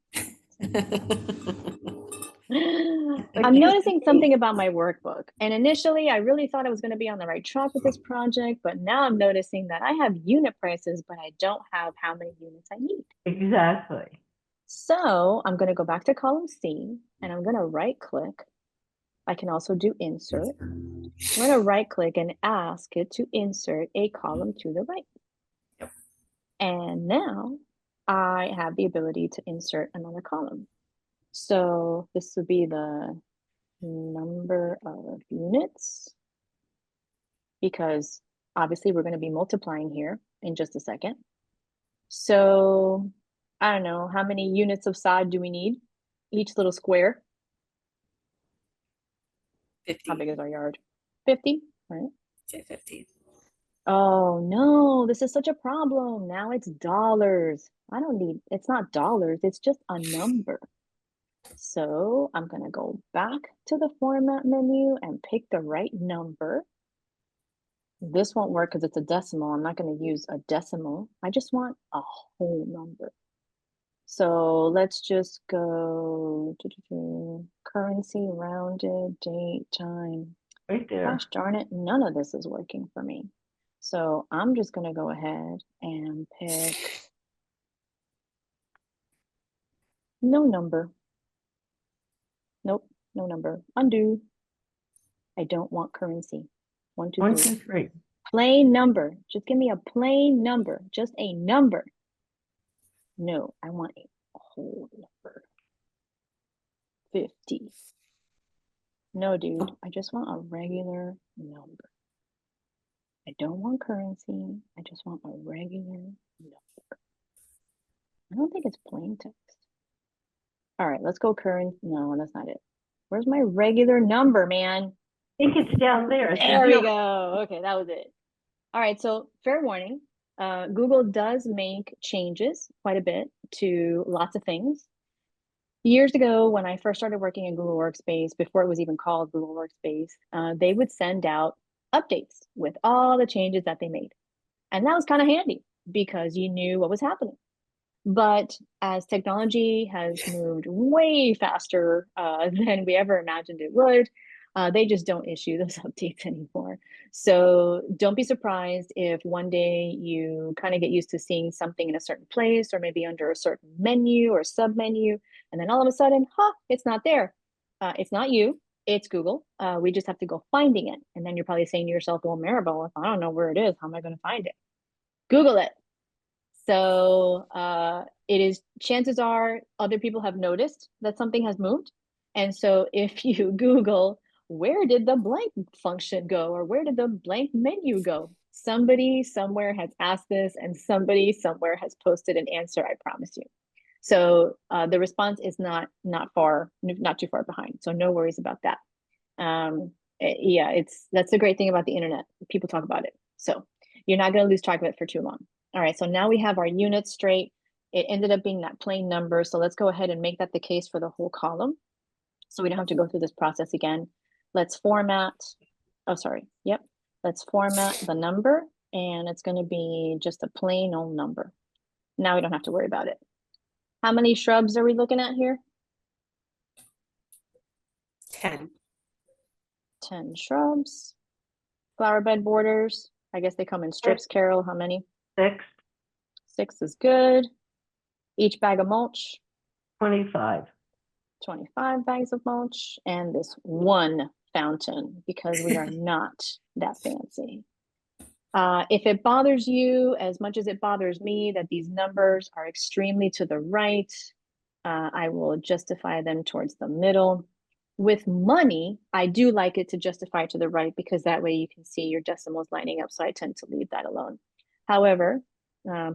I'm noticing something about my workbook. And initially, I really thought I was going to be on the right track with this project, but now I'm noticing that I have unit prices, but I don't have how many units I need. Exactly. So I'm going to go back to column C and I'm going to right click. I can also do insert. I'm going to right click and ask it to insert a column to the right. Yep. And now I have the ability to insert another column. So this would be the number of units, because obviously we're going to be multiplying here in just a second. So I don't know, how many units of side do we need? Each little square. 50. How big is our yard? 50, right? Say 50. Oh no, this is such a problem. Now it's dollars. It's not dollars, it's just a number. So I'm going to go back to the format menu and pick the right number. This won't work because it's a decimal. I'm not going to use a decimal. I just want a whole number. So let's just go to currency, rounded, date, time. Right there. Gosh darn it, none of this is working for me. So I'm just going to go ahead and pick no number. Nope, no number. Undo. I don't want currency. 1, 2, 3. 1, 2, 3. Plain number. Just give me a plain number. Just a number. No, I want a whole number. 50. No, dude, I just want a regular number. I don't want currency. I just want a regular number. I don't think it's plain text. All right, let's go current. No, that's not it. Where's my regular number, man? I think it's down there. There we go. Okay, that was it. All right, so fair warning. Google does make changes quite a bit to lots of things. Years ago, when I first started working in Google Workspace, before it was even called Google Workspace, they would send out updates with all the changes that they made. And that was kind of handy because you knew what was happening. But as technology has moved way faster than we ever imagined it would, they just don't issue those updates anymore. So don't be surprised if one day you kind of get used to seeing something in a certain place or maybe under a certain menu or submenu, and then all of a sudden, it's not there. It's not you, it's Google. We just have to go finding it. And then you're probably saying to yourself, well, Maribel, if I don't know where it is, how am I going to find it? Google it. So it is, chances are other people have noticed that something has moved. And so if you Google, where did the blank function go? Or where did the blank menu go? Somebody somewhere has asked this and somebody somewhere has posted an answer, I promise you. So the response is not too far behind. So no worries about that. Yeah, that's the great thing about the internet. People talk about it. So you're not going to lose track of it for too long. All right, so now we have our units straight. It ended up being that plain number. So let's go ahead and make that the case for the whole column. So we don't have to go through this process again. Let's format, oh, sorry, yep. Let's format the number and it's gonna be just a plain old number. Now we don't have to worry about it. How many shrubs are we looking at here? 10. 10 shrubs. Flower bed borders, I guess they come in strips, Carol, how many? 6. 6 is good. Each bag of mulch? 25. 25 bags of mulch, and this one fountain because we are not that fancy. If it bothers you as much as it bothers me that these numbers are extremely to the right, I will justify them towards the middle. With money, I do like it to justify to the right because that way you can see your decimals lining up, so I tend to leave that alone. However,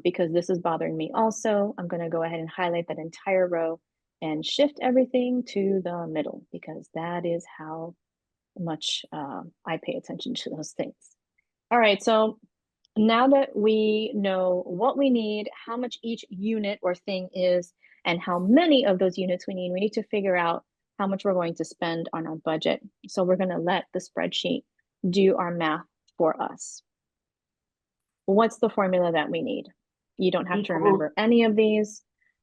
because this is bothering me also, I'm going to go ahead and highlight that entire row and shift everything to the middle because that is how much I pay attention to those things. All right, so now that we know what we need, how much each unit or thing is, and how many of those units we need to figure out how much we're going to spend on our budget. So we're going to let the spreadsheet do our math for us. What's the formula that we need? You don't have to remember any of these.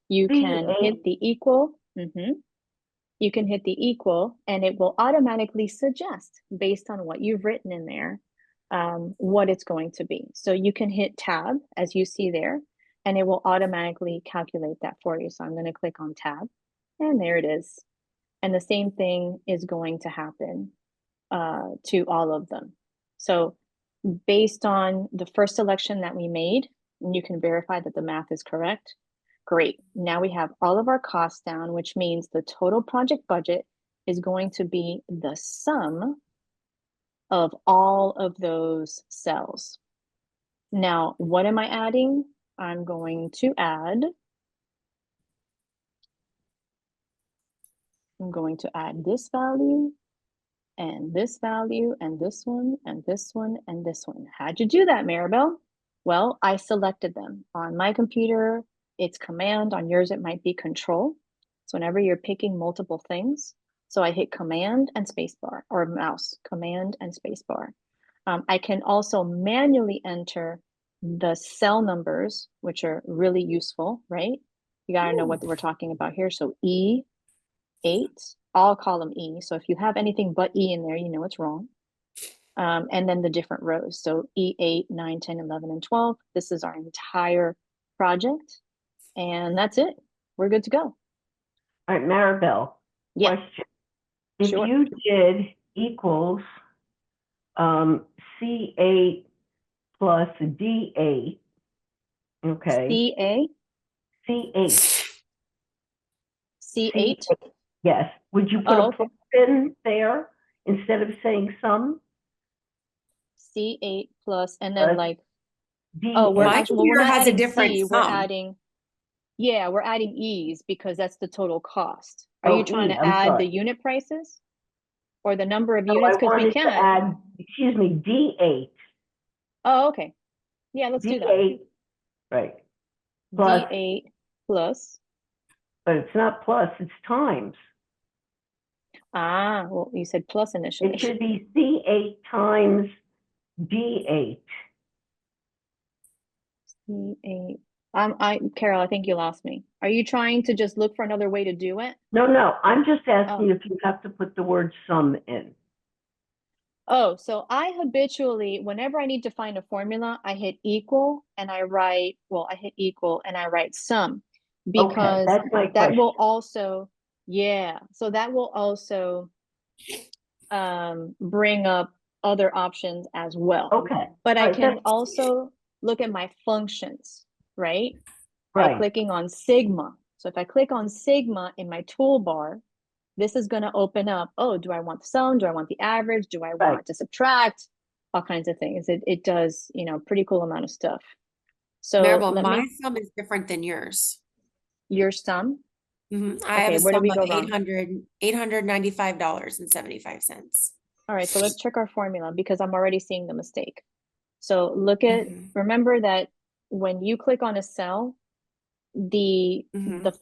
You can hit the equal. You can hit the equal, and it will automatically suggest, based on what you've written in there, what it's going to be. So you can hit tab, as you see there, and it will automatically calculate that for you. So I'm going to click on tab, and there it is. And the same thing is going to happen to all of them. So based on the first selection that we made, and you can verify that the math is correct. Great. Now we have all of our costs down, which means the total project budget is going to be the sum of all of those cells. Now, what am I adding? I'm going to add this value and this value and this one and this one and this one. How'd you do that, Maribel? Well, I selected them. On my computer, it's command. On yours, it might be control. So whenever you're picking multiple things, so I hit command and spacebar, or mouse, command and spacebar. I can also manually enter the cell numbers, which are really useful, right? You got to know what we're talking about here. So E8, I'll call them E. So if you have anything but E in there, you know it's wrong. And then the different rows. So E8, 9, 10, 11, and 12. This is our entire project. And that's it. We're good to go. All right, Maribel, Yeah. question. If Sure. you did equals C8 plus D8, okay. CA, C8. C8. Yes. Would you put Oh, a plus in there instead of saying sum? C8 plus, and then like, D8. oh, we're My actually, well, we're computer not has a adding different C, we're sum. adding, yeah, we're adding E's because that's the total cost. Are Oh, you trying E, to I'm add the sorry. unit prices or the number of So units? I Because we wanted to can. add, excuse me, D8. Oh, okay. Yeah, let's do that. D8, right. Plus, D8 plus. but it's not plus, it's times. Ah, well, you said plus initially. It should be C8 times D8. C8. Carol, I think you lost me. Are you trying to just look for another way to do it? No, I'm just asking Oh. if you have to put the word sum in. Oh, so I habitually, whenever I need to find a formula, I hit equal and I write, well, I hit equal and I write sum because that's my that question. will also, yeah, so that will also bring up other options as well. Okay. But I Right, can also look at my functions, right? By Right. clicking on Sigma. So if I click on Sigma in my toolbar, this is going to open up, oh, do I want the sum? Do I want the average? Do I want to subtract? All kinds of things. It does, you know, pretty cool amount of stuff. So Maribel, let my me, sum is different than yours. your sum. I have Okay, a where do sum we of go wrong? $895.75. All right, so let's check our formula because I'm already seeing the mistake. So look at, remember that when you click on a cell, the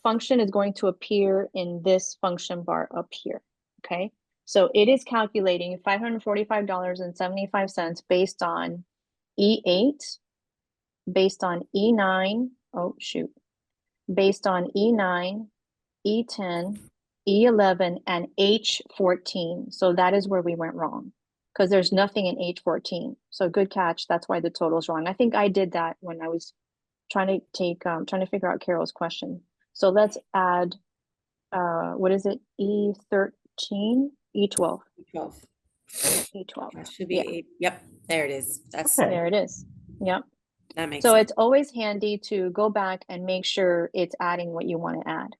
function is going to appear in this function bar up here, okay? So it is calculating $545.75 based on E8, based on E9, oh shoot, based on E9, E10, E11, and H14. So that is where we went wrong because there's nothing in H14. So good catch. That's why the total's wrong. I think I did that when I was trying to figure out Carol's question. So let's add, what is it? E13, E12. E12. E12. That should be Yeah. 8. Yep, there it is. That's There it is. Yep. That makes So sense. it's always handy to go back and make sure it's adding what you want to add.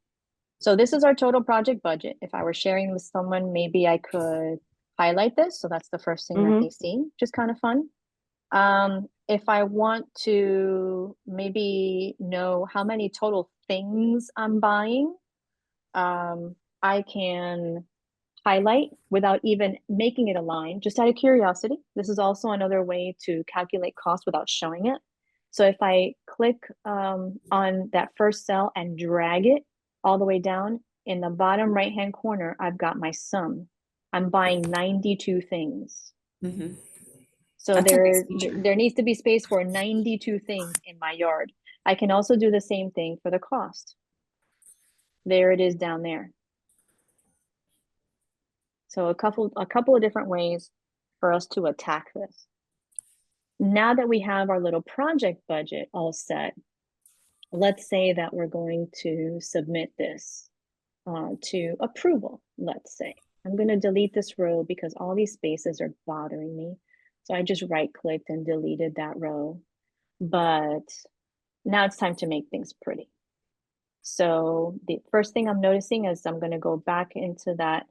So this is our total project budget. If I were sharing with someone, maybe I could highlight this. So that's the first thing that they see, which is kind of fun. If I want to maybe know how many total things I'm buying, I can highlight without even making it a line, just out of curiosity. This is also another way to calculate cost without showing it. So if I click on that first cell and drag it all the way down, in the bottom right-hand corner, I've got my sum. I'm buying 92 things. So That's a nice feature. there needs to be space for 92 things in my yard. I can also do the same thing for the cost. There it is down there. So a couple of different ways for us to attack this. Now that we have our little project budget all set, let's say that we're going to submit this to approval, let's say. I'm going to delete this row because all these spaces are bothering me. So I just right-clicked and deleted that row. But now it's time to make things pretty. So the first thing I'm noticing is I'm going to go back into that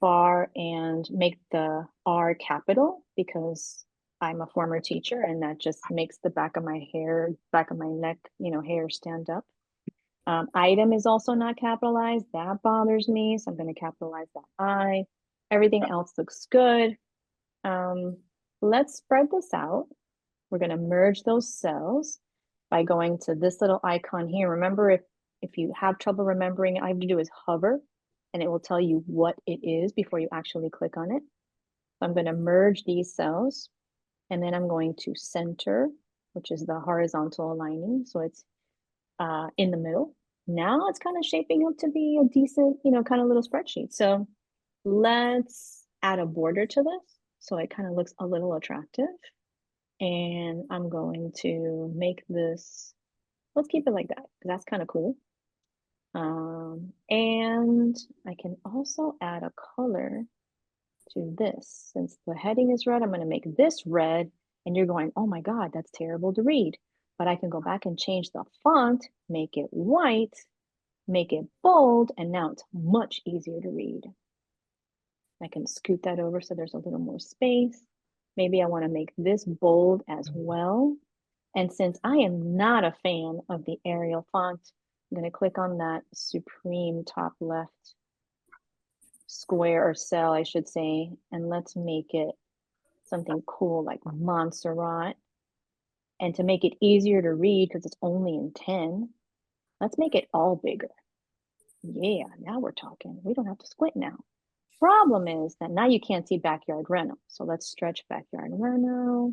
bar and make the R capital because I'm a former teacher and that just makes the back of my neck, hair stand up. Item is also not capitalized. That bothers me. So I'm going to capitalize that I. Everything else looks good. Let's spread this out. We're going to merge those cells by going to this little icon here. Remember, if you have trouble remembering, all you have to do is hover and it will tell you what it is before you actually click on it. So I'm going to merge these cells and then I'm going to center, which is the horizontal aligning. So it's in the middle. Now it's kind of shaping up to be a decent, kind of little spreadsheet. So let's add a border to this so it kind of looks a little attractive. And I'm going to make this, let's keep it like that because that's kind of cool. And I can also add a color to this. Since the heading is red, I'm going to make this red. And you're going, oh my God, that's terrible to read. But I can go back and change the font, make it white, make it bold, and now it's much easier to read. I can scoot that over so there's a little more space. Maybe I want to make this bold as well. And since I am not a fan of the Arial font, I'm going to click on that supreme top left square or cell, I should say, and let's make it something cool like Montserrat. And to make it easier to read, because it's only in 10, let's make it all bigger. Yeah, now we're talking. We don't have to squint now. Problem is that now you can't see backyard reno. So let's stretch backyard reno.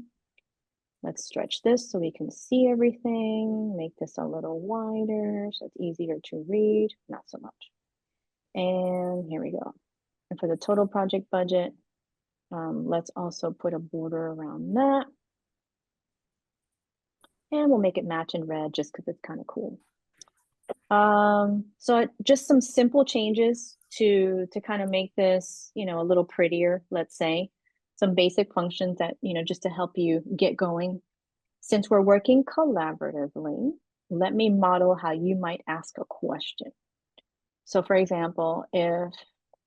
Let's stretch this so we can see everything. Make this a little wider so it's easier to read. Not so much. And here we go. And for the total project budget, let's also put a border around that. And we'll make it match in red just because it's kind of cool. So just some simple changes to kind of make this, a little prettier, let's say. Some basic functions that, just to help you get going. Since we're working collaboratively, let me model how you might ask a question. So for example, if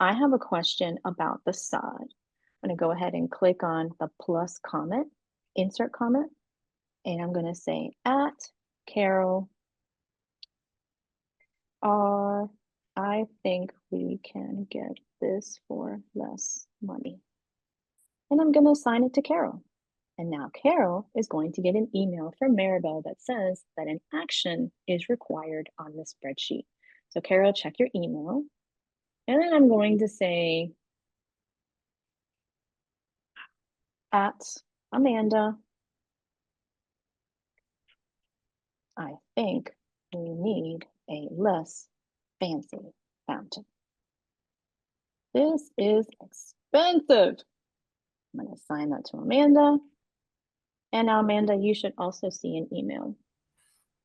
I have a question about the sod, I'm going to go ahead and click on the plus comment, insert comment, and I'm going to say at Carol I think we can get this for less money. And I'm going to assign it to Carol. And now Carol is going to get an email from Maribel that says that an action is required on the spreadsheet. So Carol, check your email. And then I'm going to say at Amanda, I think we need a less fancy fountain. This is expensive. I'm going to assign that to Amanda. And now, Amanda, you should also see an email.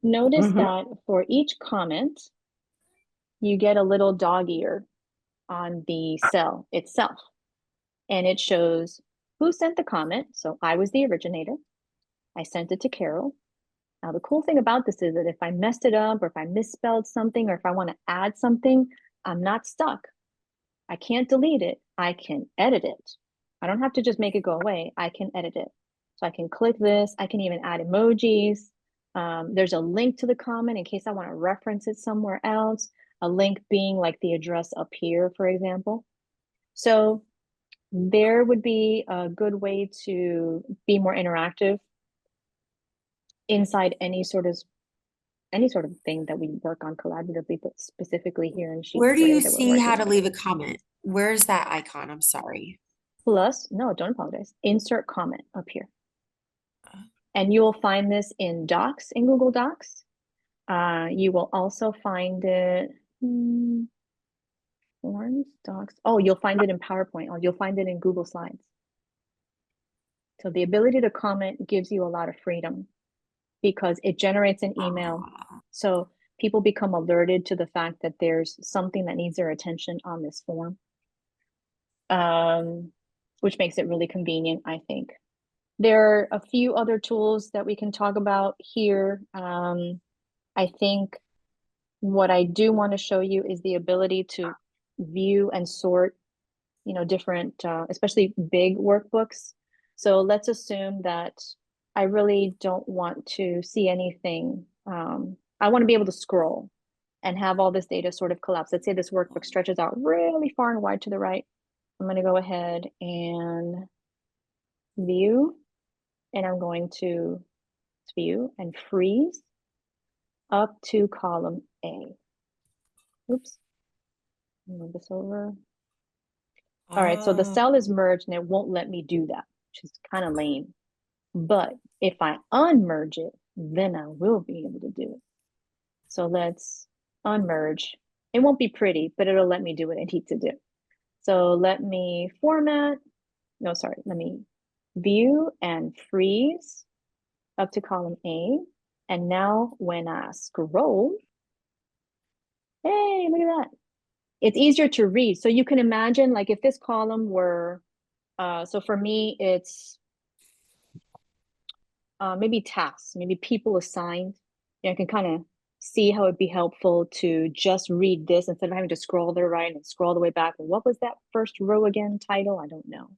Notice that for each comment, you get a little dog ear on the cell itself. And it shows who sent the comment. So I was the originator. I sent it to Carol. Now, the cool thing about this is that if I messed it up or if I misspelled something or if I want to add something, I'm not stuck. I can't delete it. I can edit it. I don't have to just make it go away. I can edit it. So I can click this. I can even add emojis. There's a link to the comment in case I want to reference it somewhere else. A link being like the address up here, for example. So there would be a good way to be more interactive inside any sort of thing that we work on collaboratively, but specifically here in Sheets Where do you that we're see how working to on. leave a comment? Where's that icon? I'm sorry. plus, no, don't apologize, insert comment up here. And you will find this in Docs, in Google Docs. You will also find it, Forms, Docs. Oh, you'll find it in PowerPoint, or you'll find it in Google Slides. So the ability to comment gives you a lot of freedom because it generates an email. So people become alerted to the fact that there's something that needs their attention on this form, which makes it really convenient, I think. There are a few other tools that we can talk about here. I think what I do want to show you is the ability to view and sort, different, especially big workbooks. So let's assume that I really don't want to see anything. I want to be able to scroll and have all this data sort of collapse. Let's say this workbook stretches out really far and wide to the right. I'm going to go ahead and view, and I'm going to view and freeze up to column A. Oops. Move this over. All right, so the cell is merged and it won't let me do that, which is kind of lame. But if I unmerge it, then I will be able to do it. So let's unmerge. It won't be pretty, but it'll let me do what I need to do. So let me format. No, sorry, let me view and freeze up to column A. And now when I scroll, hey, look at that. It's easier to read. So you can imagine, like, if this column were, so for me, it's maybe tasks, maybe people assigned. I can kind of see how it'd be helpful to just read this instead of having to scroll to the right and scroll the way back. What was that first row again? Title? I don't know.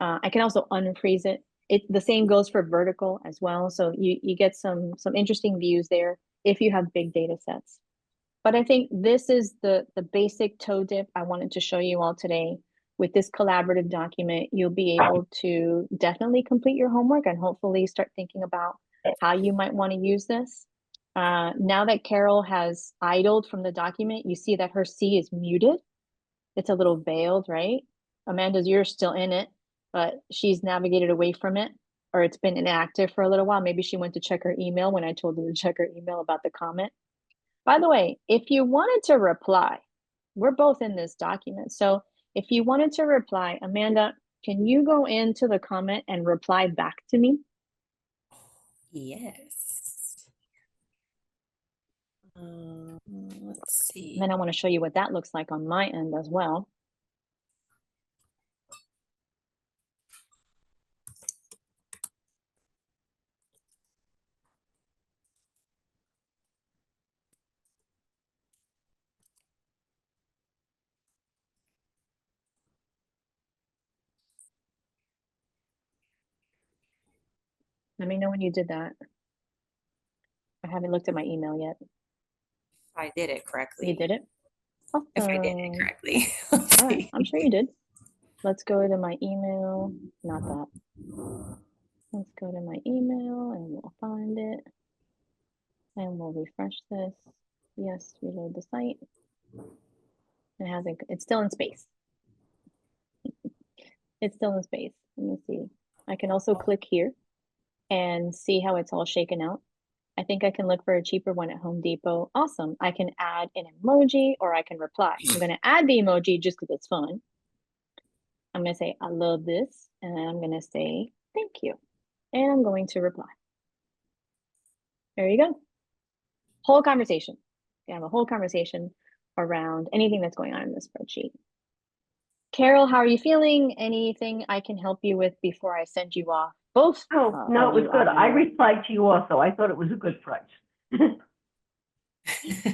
I can also unfreeze it. The same goes for vertical as well. So you get some interesting views there if you have big data sets. But I think this is the basic toe dip I wanted to show you all today. With this collaborative document, you'll be able to definitely complete your homework and hopefully start thinking about how you might want to use this. Now that Carol has idled from the document, you see that her C is muted. It's a little veiled, right? Amanda's, you're still in it, but she's navigated away from it, or it's been inactive for a little while. Maybe she went to check her email when I told her to check her email about the comment. By the way, if you wanted to reply, we're both in this document. So if you wanted to reply, Amanda, can you go into the comment and reply back to me? Yes. Let's see. And then I want to show you what that looks like on my end as well. Let me know when you did that. I haven't looked at my email yet. I did it correctly. You did it? Awesome. If I did it correctly. All right, I'm sure you did. Let's go to my email. Not that. Let's go to my email and we'll find it. And we'll refresh this. Yes, reload the site. It hasn't, it's still in space. It's still in space. Let me see. I can also click here and see how it's all shaken out. I think I can look for a cheaper one at Home Depot. Awesome. I can add an emoji or I can reply. I'm going to add the emoji just because it's fun. I'm going to say, I love this. And I'm going to say, thank you. And I'm going to reply. There you go. Whole conversation. You have a whole conversation around anything that's going on in the spreadsheet. Carol, how are you feeling? Anything I can help you with before I send you off? Both? Oh, no, it was good. I replied to you also. I thought it was a good price.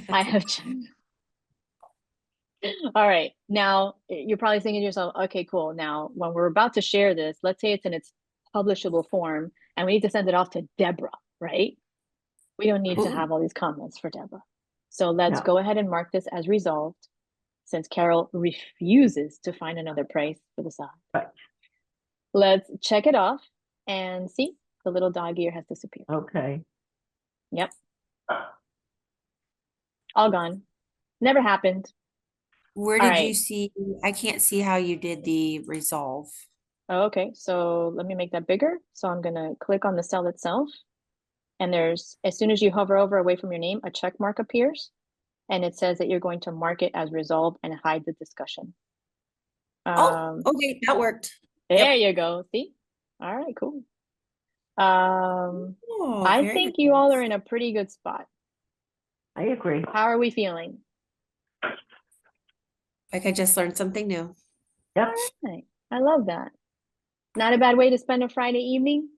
I have. All right. Now, you're probably thinking to yourself, okay, cool. Now, when we're about to share this, let's say it's in its publishable form and we need to send it off to Deborah, right? We don't need to have all these comments for Deborah. So let's go ahead and mark this as resolved since Carol refuses to find another price for the side. Right. Let's check it off and see, the little dog ear has disappeared. Okay. Yep. All gone. Never happened. Where did you see? I can't see how you did the resolve. Oh, okay, so let me make that bigger. So I'm gonna click on the cell itself. And there's, as soon as you hover over away from your name, a check mark appears. And it says that you're going to mark it as resolved and hide the discussion. Oh, okay, that worked. There Yep. you go. See? All right, cool. Oh, I very think you all are nice. in a pretty good spot. I agree. How are we feeling? Like I just learned something new. Yep. All right. I love that. Not a bad way to spend a Friday evening.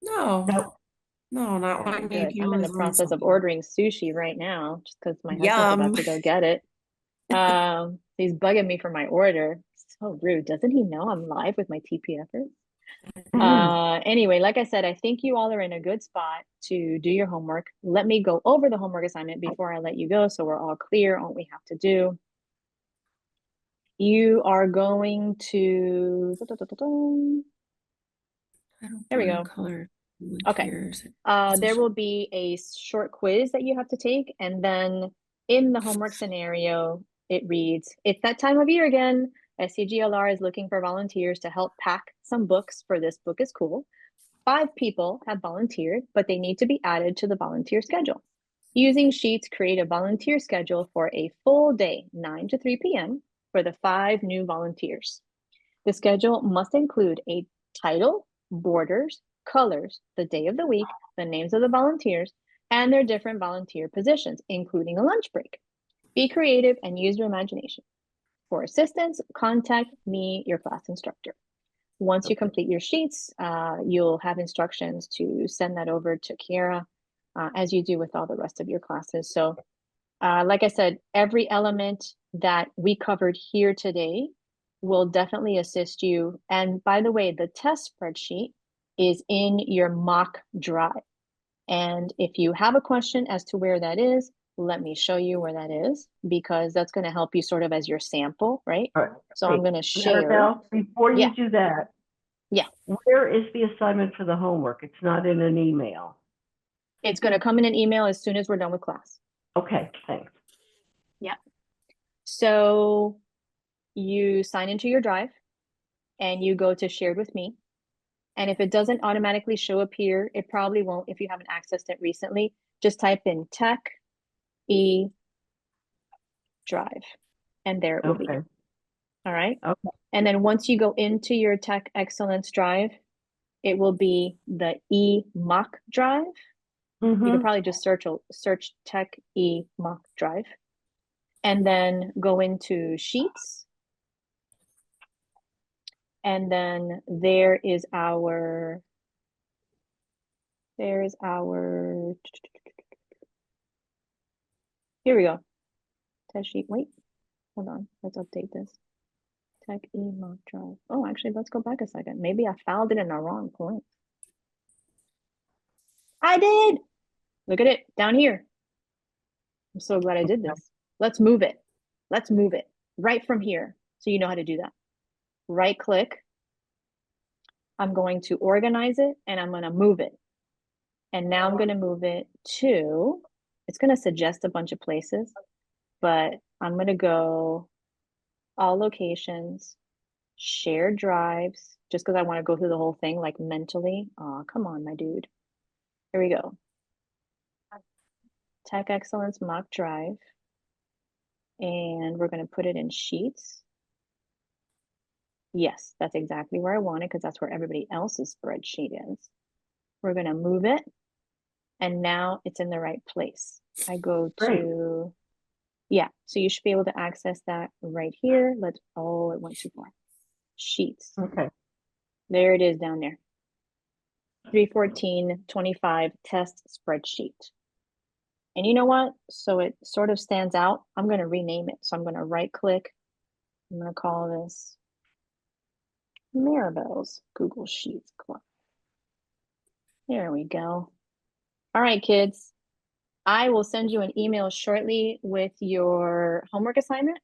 No, Nope. no, not All right, when you good. can I'm in the always learn process of something. ordering sushi right now, just because my husband's about Yum. to go get it. He's bugging me for my order. So rude. Doesn't he know I'm live with my TPFers? Anyway, like I said, I think you all are in a good spot to do your homework. Let me go over the homework assignment before I let you go, so we're all clear on what we have to do. You are going to, there we go. Watercolor Okay. volunteers. There will be a short quiz that you have to take, and then in the homework scenario, it reads, it's that time of year again. SCGLR is looking for volunteers to help pack some books for This Book is Cool. 5 people have volunteered, but they need to be added to the volunteer schedule. Using Sheets, create a volunteer schedule for a full day, 9 to 3 p.m., for the 5 new volunteers. The schedule must include a title, borders, colors, the day of the week, the names of the volunteers, and their different volunteer positions, including a lunch break. Be creative and use your imagination. For assistance, contact me, your class instructor. Once you complete your sheets, you'll have instructions to send that over to Kiara, as you do with all the rest of your classes. So like I said, every element that we covered here today will definitely assist you. And by the way, the test spreadsheet is in your mock drive. And if you have a question as to where that is, let me show you where that is, because that's going to help you sort of as your sample, right? All right. So I'm going to share. Annabelle, before Yeah, you do that, yeah. where is the assignment for the homework? It's not in an email. It's going to come in an email as soon as we're done with class. Okay, thanks. Yeah. So you sign into your drive and you go to shared with me. And if it doesn't automatically show up here, it probably won't if you haven't accessed it recently. Just type in tech e drive and there it will be. Okay. All right. Okay. And then once you go into your tech excellence drive, it will be the e mock drive. You could probably just search tech e mock drive and then go into sheets. And then there is our here we go. Test sheet. Wait, hold on. Let's update this. Tech e mock drive. Oh, actually, let's go back a second. Maybe I filed it in the wrong point. I did. Look at it down here. I'm so glad I did this. Let's move it. Let's move it right from here. So you know how to do that. Right click. I'm going to organize it and I'm going to move it. And now I'm going to move it to, it's going to suggest a bunch of places, but I'm going to go all locations, shared drives, just because I want to go through the whole thing like mentally. Oh, come on, my dude. Here we go. Tech Excellence mock drive. And we're going to put it in sheets. Yes, that's exactly where I want it because that's where everybody else's spreadsheet is. We're going to move it. And now it's in the right place. I go Great. to, yeah, so you should be able to access that right here. Oh, it went too far. Sheets. Okay. There it is down there. 314.25 test spreadsheet. And you know what? So it sort of stands out. I'm going to rename it. So I'm going to right click. I'm going to call this Maribel's Google Sheets Club. There we go. All right, kids. I will send you an email shortly with your homework assignment.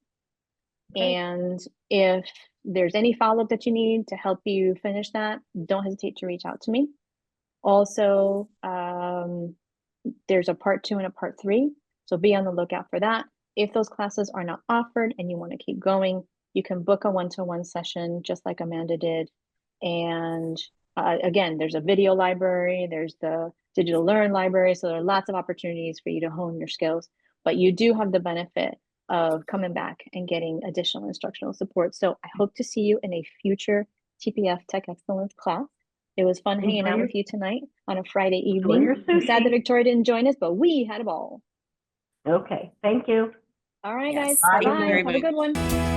Okay. And if there's any follow-up that you need to help you finish that, don't hesitate to reach out to me. Also, there's a part 2 and a part 3. So be on the lookout for that. If those classes are not offered and you want to keep going, you can book a one-to-one session just like Amanda did. And again, there's a video library, there's the digital learn library. So there are lots of opportunities for you to hone your skills, but you do have the benefit of coming back and getting additional instructional support. So I hope to see you in a future TPF Tech Excellence class. It was fun hanging out with you tonight on a Friday evening. I'm sad that Victoria didn't join us, but we had a ball. Okay, thank you. All right, Yes, guys. thank you Bye. very Have a good much. one.